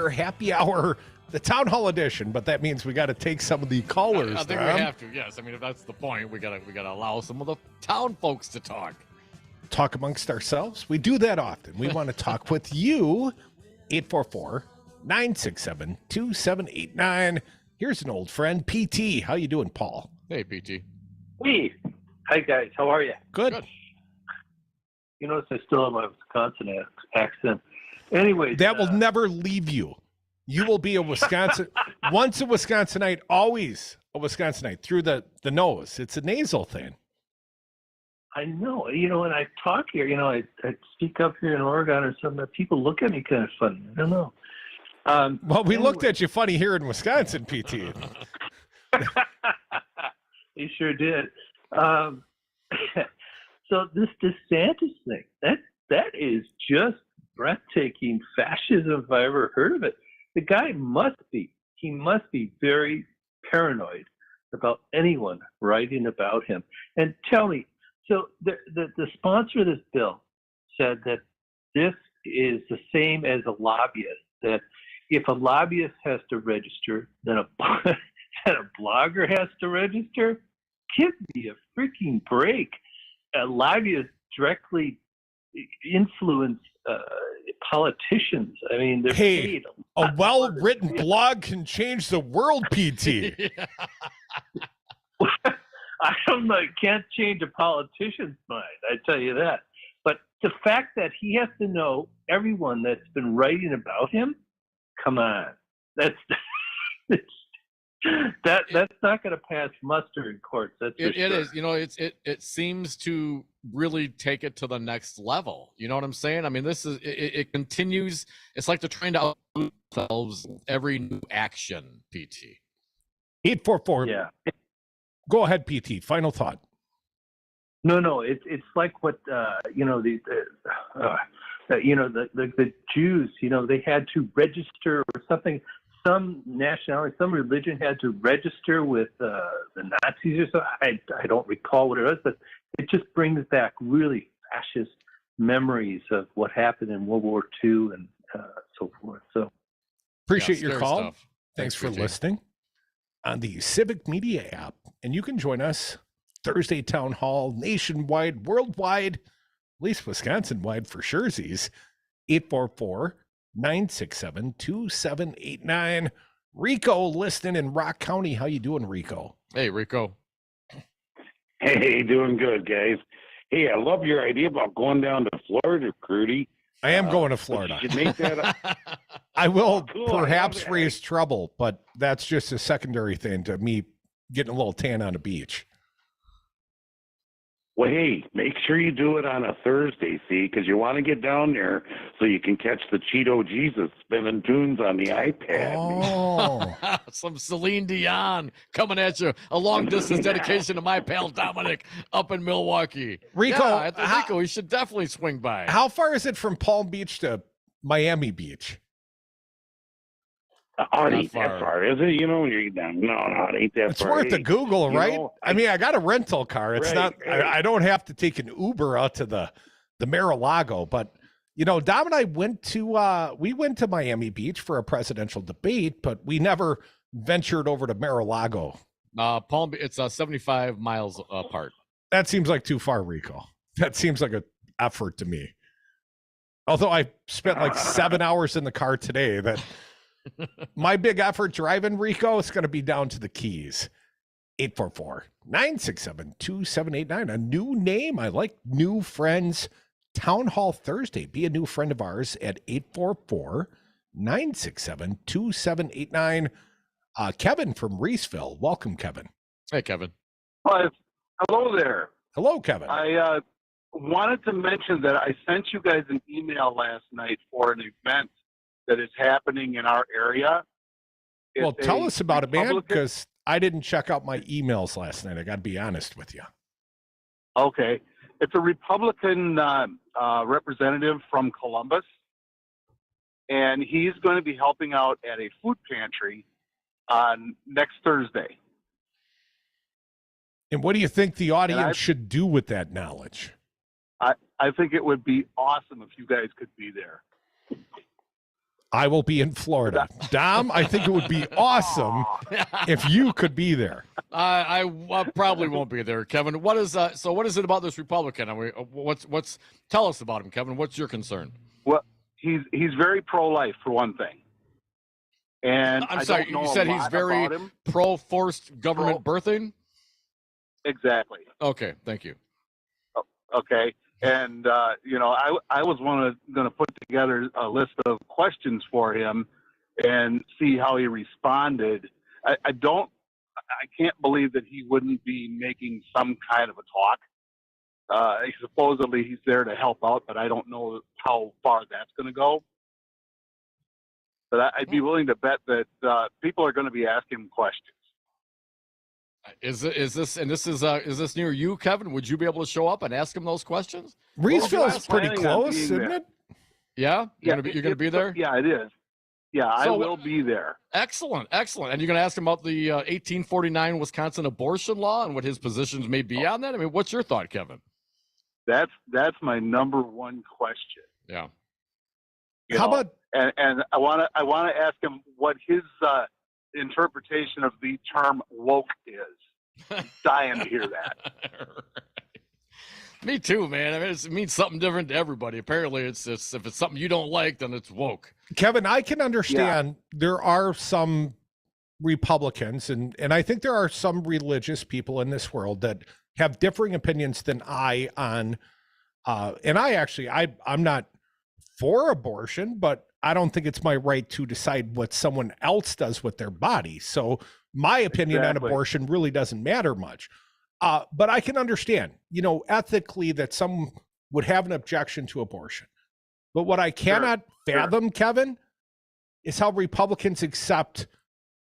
hour, the Town Hall edition, but that means we got to take some of the callers. I think we have to, yes. I mean, if that's the point, we gotta allow some of the town folks to talk. Talk amongst ourselves. We do that often. We want to talk with you. 844-967-2789. Here's an old friend, PT. How you doing, Paul? Hey, PT. Hey. Hi, guys. How are you? Good. You notice I still have my Wisconsin accent. Anyway. That will never leave you. You will be a Wisconsin, once a Wisconsinite, always a Wisconsinite, through the nose. It's a nasal thing. I know. When I talk here, I speak up here in Oregon or something, people look at me kind of funny. I don't know. Well, we looked at you funny here in Wisconsin, PT. You sure did. So this DeSantis thing, that is just breathtaking fascism if I ever heard of it. The guy must be very paranoid about anyone writing about him. And tell me, so the sponsor of this bill said that this is the same as a lobbyist, that if a lobbyist has to register, then a blogger has to register. Give me a freaking break. Lobbyists directly influence politicians. I mean, they're paid. A well-written blog can change the world, PT. I don't know. It can't change a politician's mind, I tell you that. But the fact that he has to know everyone that's been writing about him, come on. That's not going to pass muster in courts. That's it is. It seems to really take it to the next level. You know what I'm saying? I mean, it continues. It's like they're trying to out themselves every new action. PT 844. Yeah. Go ahead, PT. Final thought. No. It's like what the Jews. They had to register or something. Some nationality, some religion had to register with the Nazis or something. I don't recall what it was, but it just brings back really fascist memories of what happened in World War II and so forth. So appreciate your call. Stuff. Thanks for listening on the Civic Media app. And you can join us Thursday Town Hall, nationwide, worldwide, at least Wisconsin-wide for surezies. 844-967-2789. Rico listening in Rock County. How you doing, Rico? Hey, Rico. Hey, doing good, guys. Hey, I love your idea about going down to Florida, Crudy. I am going to Florida. You should make that I will cool. perhaps raise trouble, but that's just a secondary thing to me getting a little tan on the beach. Well, hey, make sure you do it on a Thursday, see, because you want to get down there so you can catch the Cheeto Jesus spinning tunes on the iPad. Oh, some Celine Dion coming at you. A long-distance dedication to my pal Dominic up in Milwaukee. Rico, Rico, we should definitely swing by. How far is it from Palm Beach to Miami Beach? Oh, it ain't that far, is it? No, it ain't that it's far. It's worth a Google, right? I mean, I got a rental car. It's not. I don't have to take an Uber out to the Mar-a-Lago. But Dom and I went to Miami Beach for a presidential debate, but we never ventured over to Mar-a-Lago. Palm Beach, it's 75 miles apart. That seems like too far, Rico. That seems like an effort to me. Although I spent like 7 hours in the car today, that. My big effort driving, Rico, is going to be down to the Keys. 844-967-2789. A new name. I like new friends. Town Hall Thursday. Be a new friend of ours at 844-967-2789. Kevin from Reeseville. Welcome, Kevin. Hey, Kevin. Hello there. Hello, Kevin. I wanted to mention that I sent you guys an email last night for an event that is happening in our area. Well, It's tell a us about it, man, Republican- because I didn't check out my emails last night. I got to be honest with you. Okay. It's a Republican representative from Columbus, and he's going to be helping out at a food pantry on next Thursday. And what do you think the audience should do with that knowledge? I think it would be awesome if you guys could be there. I will be in Florida. Dom, I think it would be awesome if you could be there. I probably won't be there, Kevin. What is what is it about this Republican? I mean, what's tell us about him, Kevin? What's your concern? Well, he's very pro-life for one thing. And I'm sorry, you said he's very pro-forced government birthing? Exactly. Okay, thank you. Okay. And, I was going to put together a list of questions for him and see how he responded. I can't believe that he wouldn't be making some kind of a talk. Supposedly he's there to help out, but I don't know how far that's going to go. But I'd be willing to bet that people are going to be asking him questions. Is this near you, Kevin? Would you be able to show up and ask him those questions? Reesville is pretty close, isn't it? Yeah, you're gonna be there. Yeah, it is. Yeah, I will be there. Excellent. And you're gonna ask him about the 1849 Wisconsin abortion law and what his positions may be on that. I mean, what's your thought, Kevin? That's my number one question. Yeah. How about and I want to ask him what his interpretation of the term woke is. I'm dying to hear that. Me too, man. I mean, it means something different to everybody. Apparently, it's just, if it's something you don't like, then it's woke. Kevin, I can understand there are some Republicans, and I think there are some religious people in this world that have differing opinions than I on, and I'm not for abortion, but I don't think it's my right to decide what someone else does with their body. So my opinion on abortion really doesn't matter much. But I can understand, ethically that some would have an objection to abortion. But what I cannot fathom, Kevin, is how Republicans accept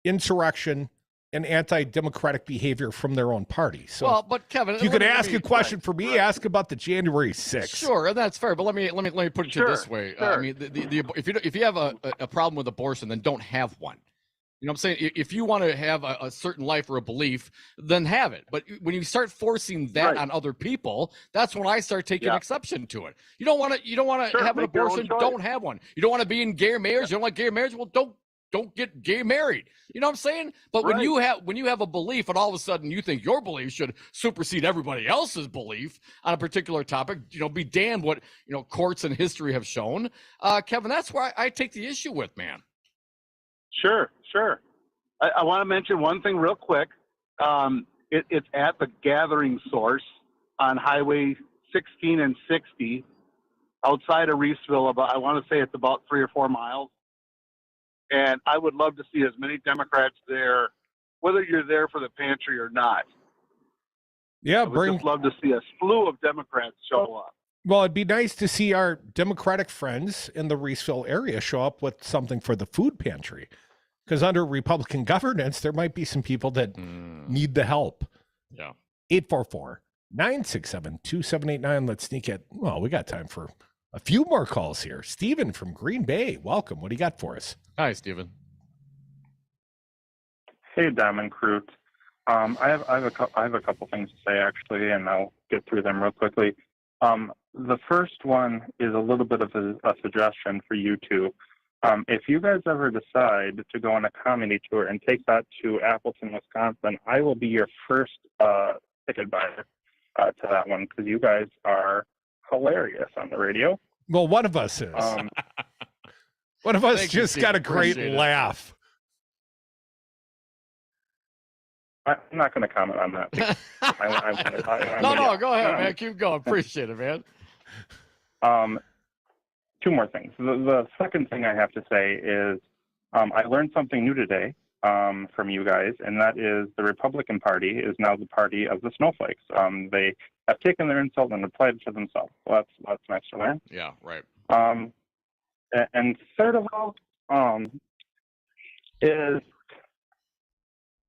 insurrection and anti-democratic behavior from their own party. So, well, but Kevin, if you could ask a question for me, ask about the January 6th. Sure, and that's fair. But let me put it to you this way. I mean, if you have a problem with abortion, then don't have one. You know what I'm saying? If you want to have a certain life or a belief, then have it. But when you start forcing that on other people, that's when I start taking exception to it. You don't want to have an abortion, don't have one. You don't want to be in gay marriage, you don't like gay marriage, well, don't get gay married. You know what I'm saying? But when you have a belief and all of a sudden you think your belief should supersede everybody else's belief on a particular topic, be damned what courts and history have shown. Kevin, that's where I take the issue with, man. Sure. I want to mention one thing real quick. It's at the gathering source on Highway 16 and 60 outside of Reesville. I want to say it's about 3 or 4 miles. And I would love to see as many Democrats there, whether you're there for the pantry or not. Yeah, I would just love to see a slew of Democrats show up. Well, it'd be nice to see our Democratic friends in the Reesville area show up with something for the food pantry. Because under Republican governance, there might be some people that need the help. Yeah. 844-967-2789. Let's sneak it. Well, we got time for a few more calls here. Steven from Green Bay, welcome. What do you got for us? Hi, Steven. Hey, Dom and Crute. I have a couple things to say, actually, and I'll get through them real quickly. The first one is a little bit of a suggestion for you two. If you guys ever decide to go on a comedy tour and take that to Appleton, Wisconsin, I will be your first ticket buyer to that one, because you guys are hilarious on the radio. Well, one of us is. One of us just got a great laugh. I'm not going to comment on that. No, go ahead, man. Keep going. Appreciate it, man. Two more things. The second thing I have to say is I learned something new today from you guys, and that is the Republican Party is now the party of the snowflakes. They have taken their insult and applied it to themselves. Well, that's nice to learn. Yeah, right. And third of all, is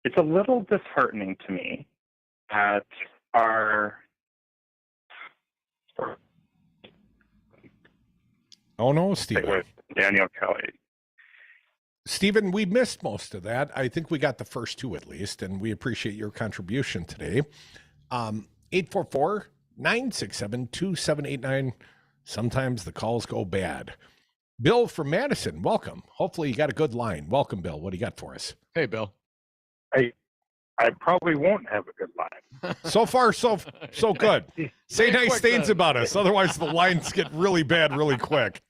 it's a little disheartening to me that our Oh no, Stephen. with Daniel Kelly. Stephen, we missed most of that. I think we got the first two at least, and we appreciate your contribution today. 844-967-2789. Sometimes the calls go bad. Bill from Madison, welcome. Hopefully you got a good line. Welcome, Bill. What do you got for us? Hey, Bill. I probably won't have a good line. So far, so good. Say nice things about us. Otherwise, the lines get really bad really quick.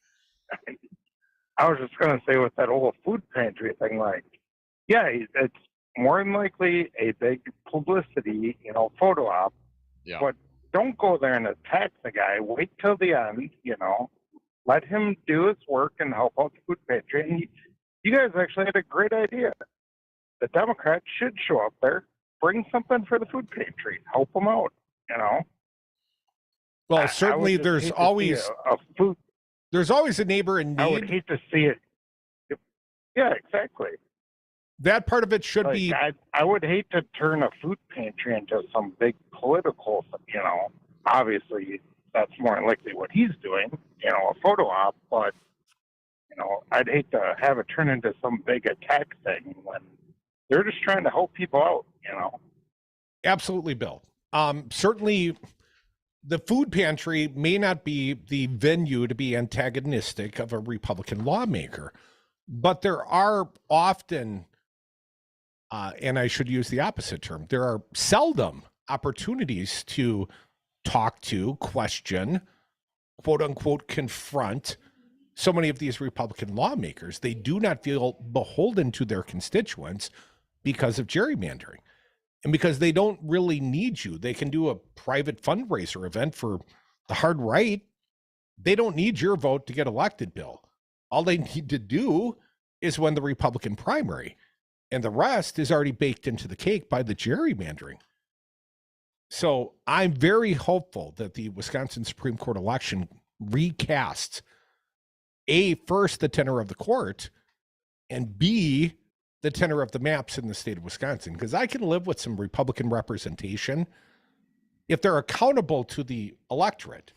I was just going to say with that whole food pantry thing, like, yeah, it's more than likely a big publicity, photo op. Yeah. But don't go there and attack the guy. Wait till the end, Let him do his work and help out the food pantry. And you guys actually had a great idea. The Democrats should show up there, bring something for the food pantry, help them out, Well, certainly there's always a food. There's always a neighbor in need. I would hate to see it. Yeah, exactly. That part of it should be. I would hate to turn a food pantry into some big political, obviously that's more than likely what he's doing, a photo op, but, I'd hate to have it turn into some big attack thing when they're just trying to help people out, Absolutely, Bill. Certainly the food pantry may not be the venue to be antagonistic of a Republican lawmaker, but there are often, and I should use the opposite term, there are seldom opportunities to talk to, question, quote unquote, confront so many of these Republican lawmakers. They do not feel beholden to their constituents because of gerrymandering. And because they don't really need you. They can do a private fundraiser event for the hard right. They don't need your vote to get elected, Bill. All they need to do is win the Republican primary. And the rest is already baked into the cake by the gerrymandering. So I'm very hopeful that the Wisconsin Supreme Court election recasts, A, first the tenor of the court, and B, the tenor of the maps in the state of Wisconsin, because I can live with some Republican representation if they're accountable to the electorate.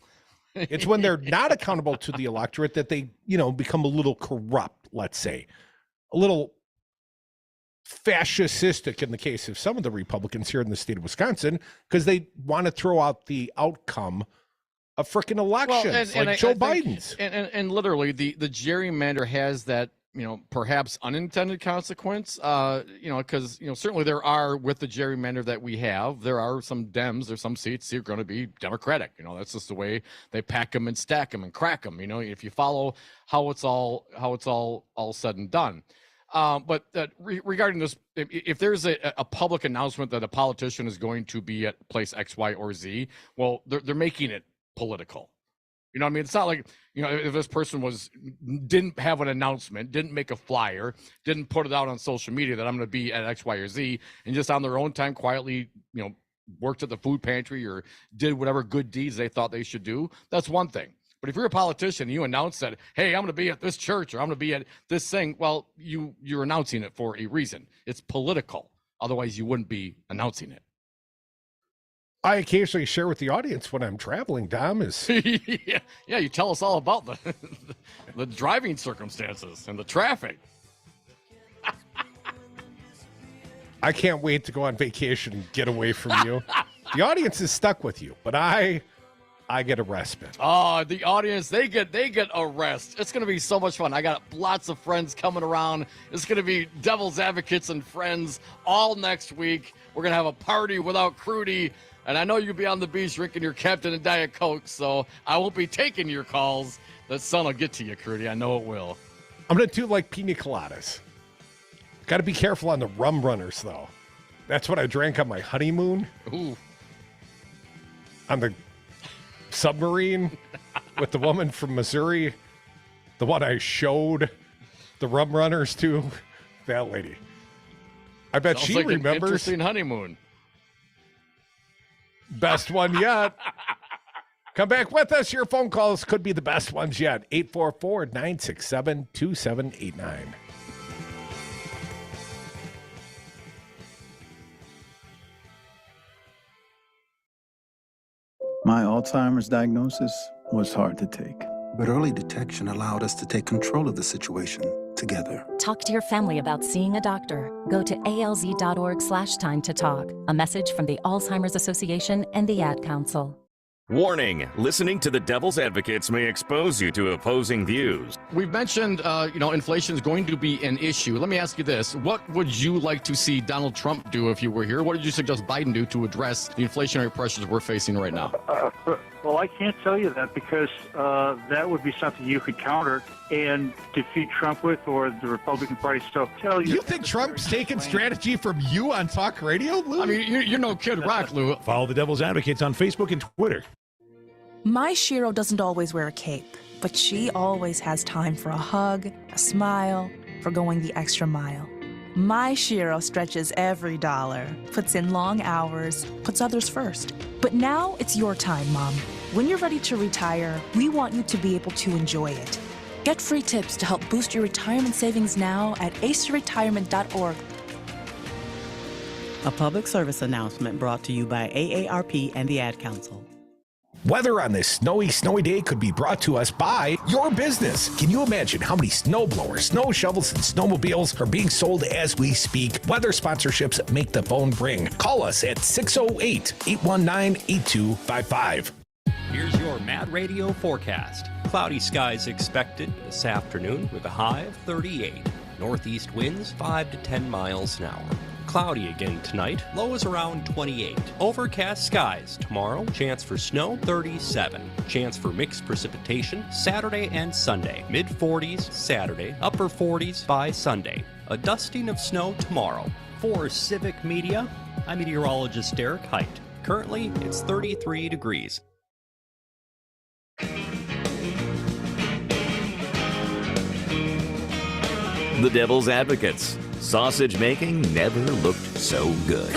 It's when they're not accountable to the electorate that they, become a little corrupt, let's say, a little fascistic in the case of some of the Republicans here in the state of Wisconsin, because they want to throw out the outcome of frickin' elections, Joe Biden's. And literally the gerrymander has that, perhaps unintended consequence, because, certainly there are, with the gerrymander that we have, there are some Dems, there's some seats that are going to be Democratic. That's just the way they pack them and stack them and crack them, if you follow how it's all said and done. But regarding this, if there's a public announcement that a politician is going to be at place X, Y, or Z, well, they're making it political. It's not like, if this person didn't have an announcement, didn't make a flyer, didn't put it out on social media that I'm going to be at X, Y, or Z, and just on their own time quietly, worked at the food pantry or did whatever good deeds they thought they should do, that's one thing. But if you're a politician and you announce that, hey, I'm going to be at this church or I'm going to be at this thing, well, you're announcing it for a reason. It's political. Otherwise, you wouldn't be announcing it. I occasionally share with the audience when I'm traveling, Dom, is... yeah, you tell us all about the driving circumstances and the traffic. I can't wait to go on vacation and get away from you. The audience is stuck with you, but I get a respite. Oh, the audience, they get a rest. It's going to be so much fun. I got lots of friends coming around. It's going to be Devil's Advocates and friends all next week. We're going to have a party without Crudy. And I know you'll be on the beach drinking your Captain and Diet Coke, so I won't be taking your calls. The sun will get to you, Crudy. I know it will. I'm going to do like pina coladas. Got to be careful on the rum runners, though. That's what I drank on my honeymoon. Ooh. On the submarine with the woman from Missouri. The one I showed the rum runners to. That lady. I bet Sounds she like remembers. An interesting honeymoon. Best one yet. Come back with us. Your phone calls could be the best ones yet. 844-967-2789. My Alzheimer's diagnosis was hard to take. But early detection allowed us to take control of the situation together. Talk to your family about seeing a doctor. Go to alz.org/time to talk. A message from the Alzheimer's Association and the Ad Council. Warning, listening to the Devil's Advocates may expose you to opposing views. We've mentioned, inflation is going to be an issue. Let me ask you this. What would you like to see Donald Trump do if you were here? What did you suggest Biden do to address the inflationary pressures we're facing right now? Well, I can't tell you that because that would be something you could counter and defeat Trump with, or the Republican Party. So tell you. You think Trump's taking strategy from you on talk radio, Lou? I mean, you're no Kid Rock, Lou. Follow the Devil's Advocates on Facebook and Twitter. My Shiro doesn't always wear a cape, but she always has time for a hug, a smile, for going the extra mile. My Shiro stretches every dollar, puts in long hours, puts others first. But now it's your time, Mom. When you're ready to retire, we want you to be able to enjoy it. Get free tips to help boost your retirement savings now at aceretirement.org. A public service announcement brought to you by AARP and the Ad Council. Weather on this snowy day could be brought to us by your business. Can you imagine how many snow blowers, snow shovels, and snowmobiles are being sold as we speak? Weather sponsorships make the phone ring. Call us at 608-819-8255. Here's your Mad Radio forecast. Cloudy skies expected this afternoon with a high of 38. Northeast winds 5 to 10 miles an hour. Cloudy again tonight, low is around 28. Overcast skies tomorrow, chance for snow 37. Chance for mixed precipitation Saturday and Sunday. Mid-40s Saturday, upper 40s by Sunday. A dusting of snow tomorrow. For Civic Media, I'm meteorologist Derek Height. Currently, it's 33 degrees. The Devil's Advocates. Sausage making never looked so good.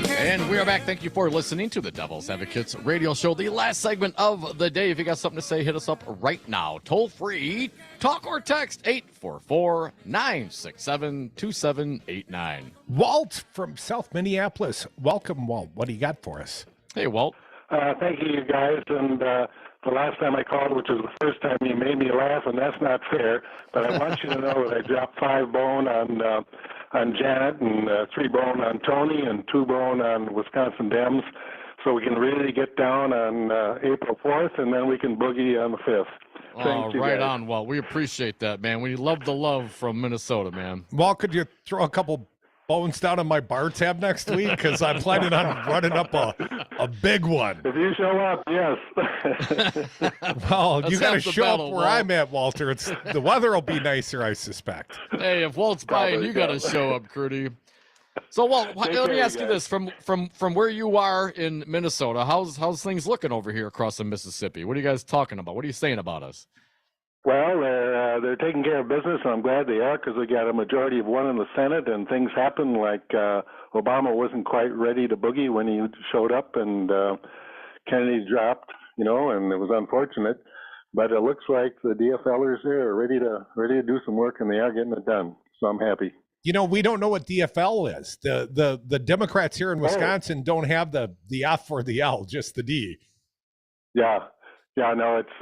And we are back. Thank you for listening to the Devil's Advocates radio show, the last segment of the day. If you got something to say, hit us up right now. Toll free, talk or text 844-967-2789. Walt from South Minneapolis. Welcome, Walt. What do you got for us? Hey, Walt. Thank you, guys. And the last time I called, which was the first time, you made me laugh, and that's not fair. But I want you to know that I dropped 5 bone on Janet, and 3 bone on Tony, and 2 bone on Wisconsin Dems. So we can really get down on April 4th, and then we can boogie on the 5th. Thank you, right guys. on, Walt. We appreciate that, man. We love the love from Minnesota, man. Walt, could you throw a couple bones down on my bar tab next week? Because I'm planning on running up a big one. If you show up, yes. Well, you got to half the show battle, up where Walt. I'm at, Walter. It's the weather will be nicer, I suspect. Hey, if Walt's buying, you got to show up, Crudy. So, Walt, let me ask you this: from where you are in Minnesota, how's things looking over here across the Mississippi? What are you guys talking about? What are you saying about us? Well, they're taking care of business, and I'm glad they are, because we got a majority of 1 in the Senate, and things happen like Obama wasn't quite ready to boogie when he showed up, and Kennedy dropped, and it was unfortunate. But it looks like the DFLers there are ready to do some work, and they are getting it done. So I'm happy. We don't know what DFL is. The Democrats here in Wisconsin don't have the F or the L, just the D. Yeah, no, it's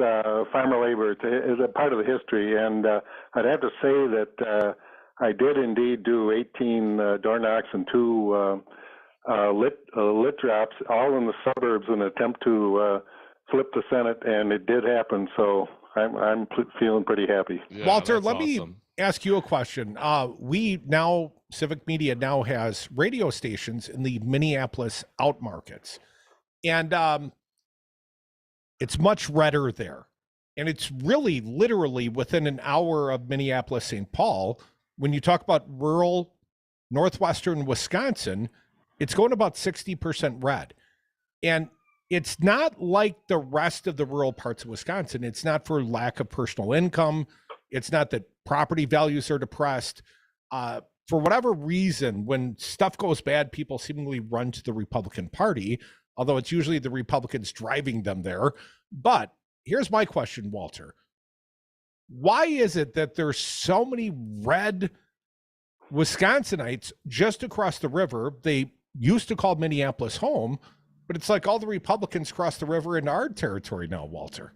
farmer labor. It's a part of the history, and I'd have to say that I did indeed do 18 door knocks and 2 lit drops, all in the suburbs, in an attempt to flip the Senate, and it did happen. So I'm feeling pretty happy. Yeah, Walter, that's let awesome. me ask you a question. Civic Media now has radio stations in the Minneapolis out markets, and it's much redder there. And it's really literally within an hour of Minneapolis, St. Paul. When you talk about rural northwestern Wisconsin, it's going about 60% red. And it's not like the rest of the rural parts of Wisconsin. It's not for lack of personal income. It's not that property values are depressed. For whatever reason, when stuff goes bad, people seemingly run to the Republican Party, although it's usually the Republicans driving them there. But here's my question, Walter. Why is it that there's so many red Wisconsinites just across the river? They used to call Minneapolis home, But it's like all the Republicans crossed the river into our territory now, Walter.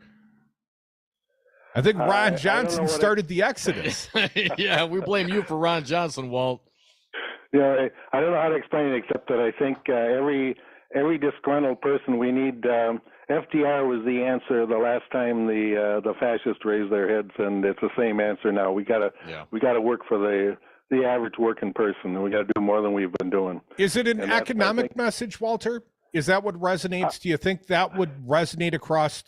I think Ron Johnson started the exodus. Yeah, we blame you for Ron Johnson, Walt. Yeah, I don't know how to explain it except that I think every disgruntled person we need. FDR was the answer the last time the fascists raised their heads, and it's the same answer now. We gotta work for the average working person, and we gotta do more than we've been doing. Is it an economic message, Walter? Is that what resonates? Do you think that would resonate across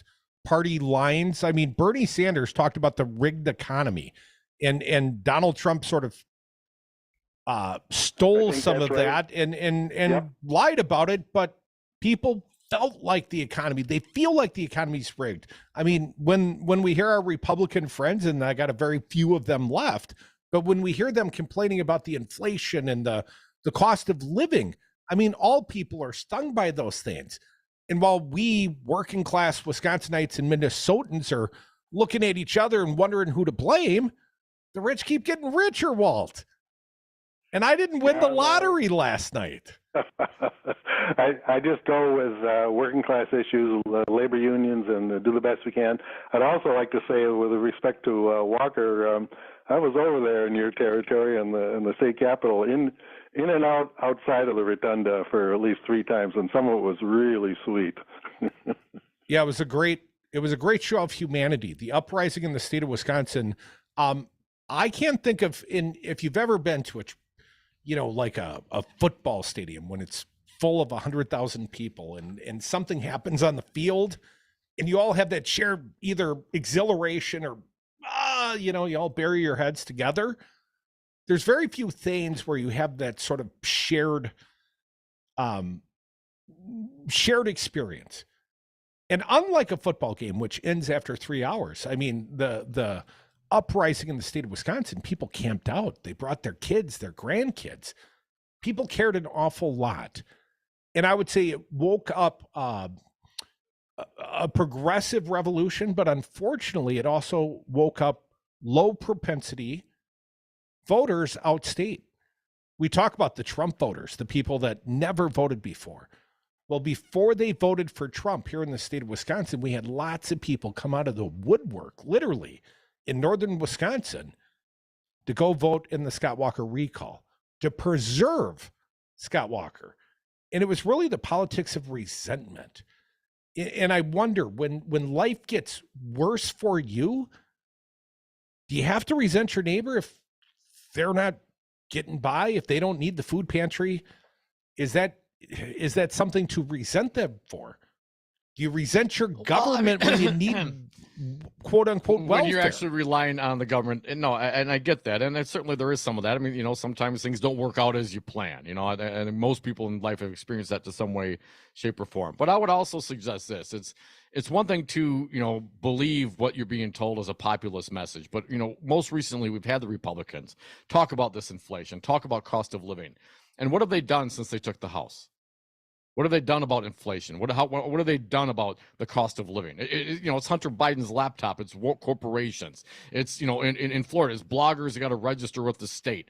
party lines? I mean, Bernie Sanders talked about the rigged economy, and Donald Trump sort of stole some of that and lied about it, but people felt like the economy, they feel like the economy's rigged. I mean, when we hear our Republican friends, and I got a very few of them left, but when we hear them complaining about the inflation and the cost of living, I mean, all people are stung by those things. And while we working class Wisconsinites and Minnesotans are looking at each other and wondering who to blame, the rich keep getting richer, Walt. And I didn't win the lottery last night. I just go with working class issues, labor unions, and do the best we can. I'd also like to say, with respect to Walker, I was over there in your territory in the state capitol, in and outside of the rotunda for at least 3 times, and some of it was really sweet. Yeah, it was a great show of humanity. The uprising in the state of Wisconsin. I can't think of if you've ever been to like a football stadium when it's full of 100,000 people and something happens on the field and you all have that shared either exhilaration or, you all bury your heads together. There's very few things where you have that sort of shared experience. And unlike a football game, which ends after 3 hours, I mean, the uprising in the state of Wisconsin, people camped out. They brought their kids, their grandkids. People cared an awful lot. And I would say it woke up a progressive revolution, but unfortunately, it also woke up low propensity voters outstate. We talk about the Trump voters, the people that never voted before. Well, before they voted for Trump here in the state of Wisconsin, we had lots of people come out of the woodwork, literally, in northern Wisconsin to go vote in the Scott Walker recall, to preserve Scott Walker. And it was really the politics of resentment. And I wonder, when life gets worse for you, do you have to resent your neighbor if they're not getting by, if they don't need the food pantry? Is that something to resent them for? Do you resent your government when you need quote unquote welfare? When you're actually relying on the government? And no, and I get that, and certainly there is some of that. I mean, sometimes things don't work out as you plan. And most people in life have experienced that to some way, shape, or form. But I would also suggest this: it's one thing to believe what you're being told as a populist message, but most recently we've had the Republicans talk about this inflation, talk about cost of living, and what have they done since they took the House? What have they done about inflation? What have they done about the cost of living? It's Hunter Biden's laptop. It's corporations. It's in Florida, it's bloggers that got to register with the state.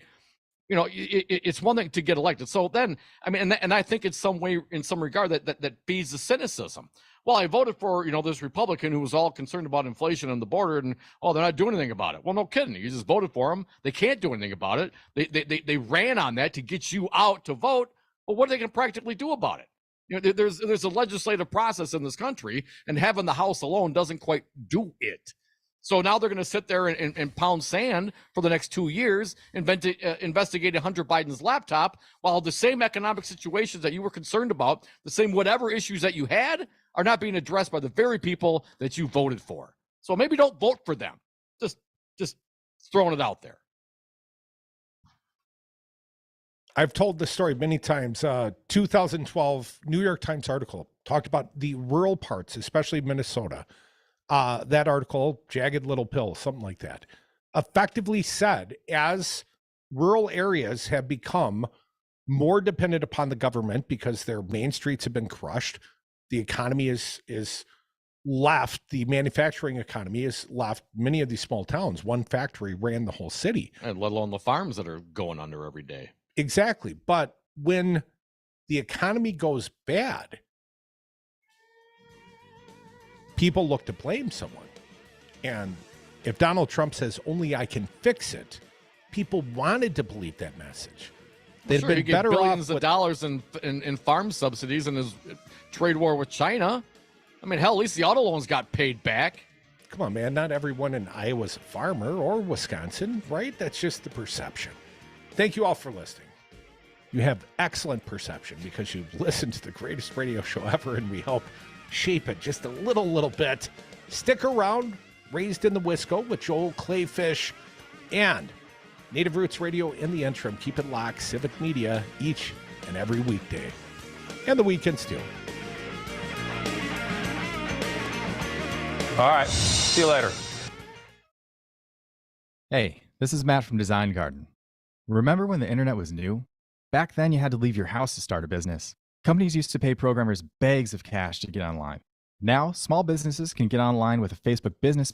It's one thing to get elected. So then, I mean, and I think in some way, in some regard, that feeds the cynicism. Well, I voted for this Republican who was all concerned about inflation and the border, and they're not doing anything about it. Well, no kidding. You just voted for them. They can't do anything about it. They ran on that to get you out to vote. Well, what are they going to practically do about it? There's a legislative process in this country, and having the House alone doesn't quite do it. So now they're going to sit there and pound sand for the next 2 years, investigating Hunter Biden's laptop, while the same economic situations that you were concerned about, the same whatever issues that you had, are not being addressed by the very people that you voted for. So maybe don't vote for them. Just throwing it out there. I've told this story many times. 2012 New York Times article talked about the rural parts, especially Minnesota. That article, Jagged Little Pill, something like that, effectively said, as rural areas have become more dependent upon the government because their main streets have been crushed, the economy is left, the manufacturing economy is left many of these small towns. One factory ran the whole city. And let alone the farms that are going under every day. Exactly. But when the economy goes bad, people look to blame someone. And if Donald Trump says only I can fix it, people wanted to believe that message. They'd Sure, been he gave better billions off of dollars in farm subsidies in his trade war with China. I mean, hell, at least the auto loans got paid back. Come on, man. Not everyone in Iowa's a farmer or Wisconsin, right? That's just the perception. Thank you all for listening. You have excellent perception because you've listened to the greatest radio show ever, and we help shape it just a little bit. Stick around. Raised in the Wisco with Joel Clayfish and Native Roots Radio in the interim. Keep it locked. Civic Media each and every weekday. And the weekends too. All right. See you later. Hey, this is Matt from Design Garden. Remember when the internet was new? Back then, you had to leave your house to start a business. Companies used to pay programmers bags of cash to get online. Now, small businesses can get online with a Facebook business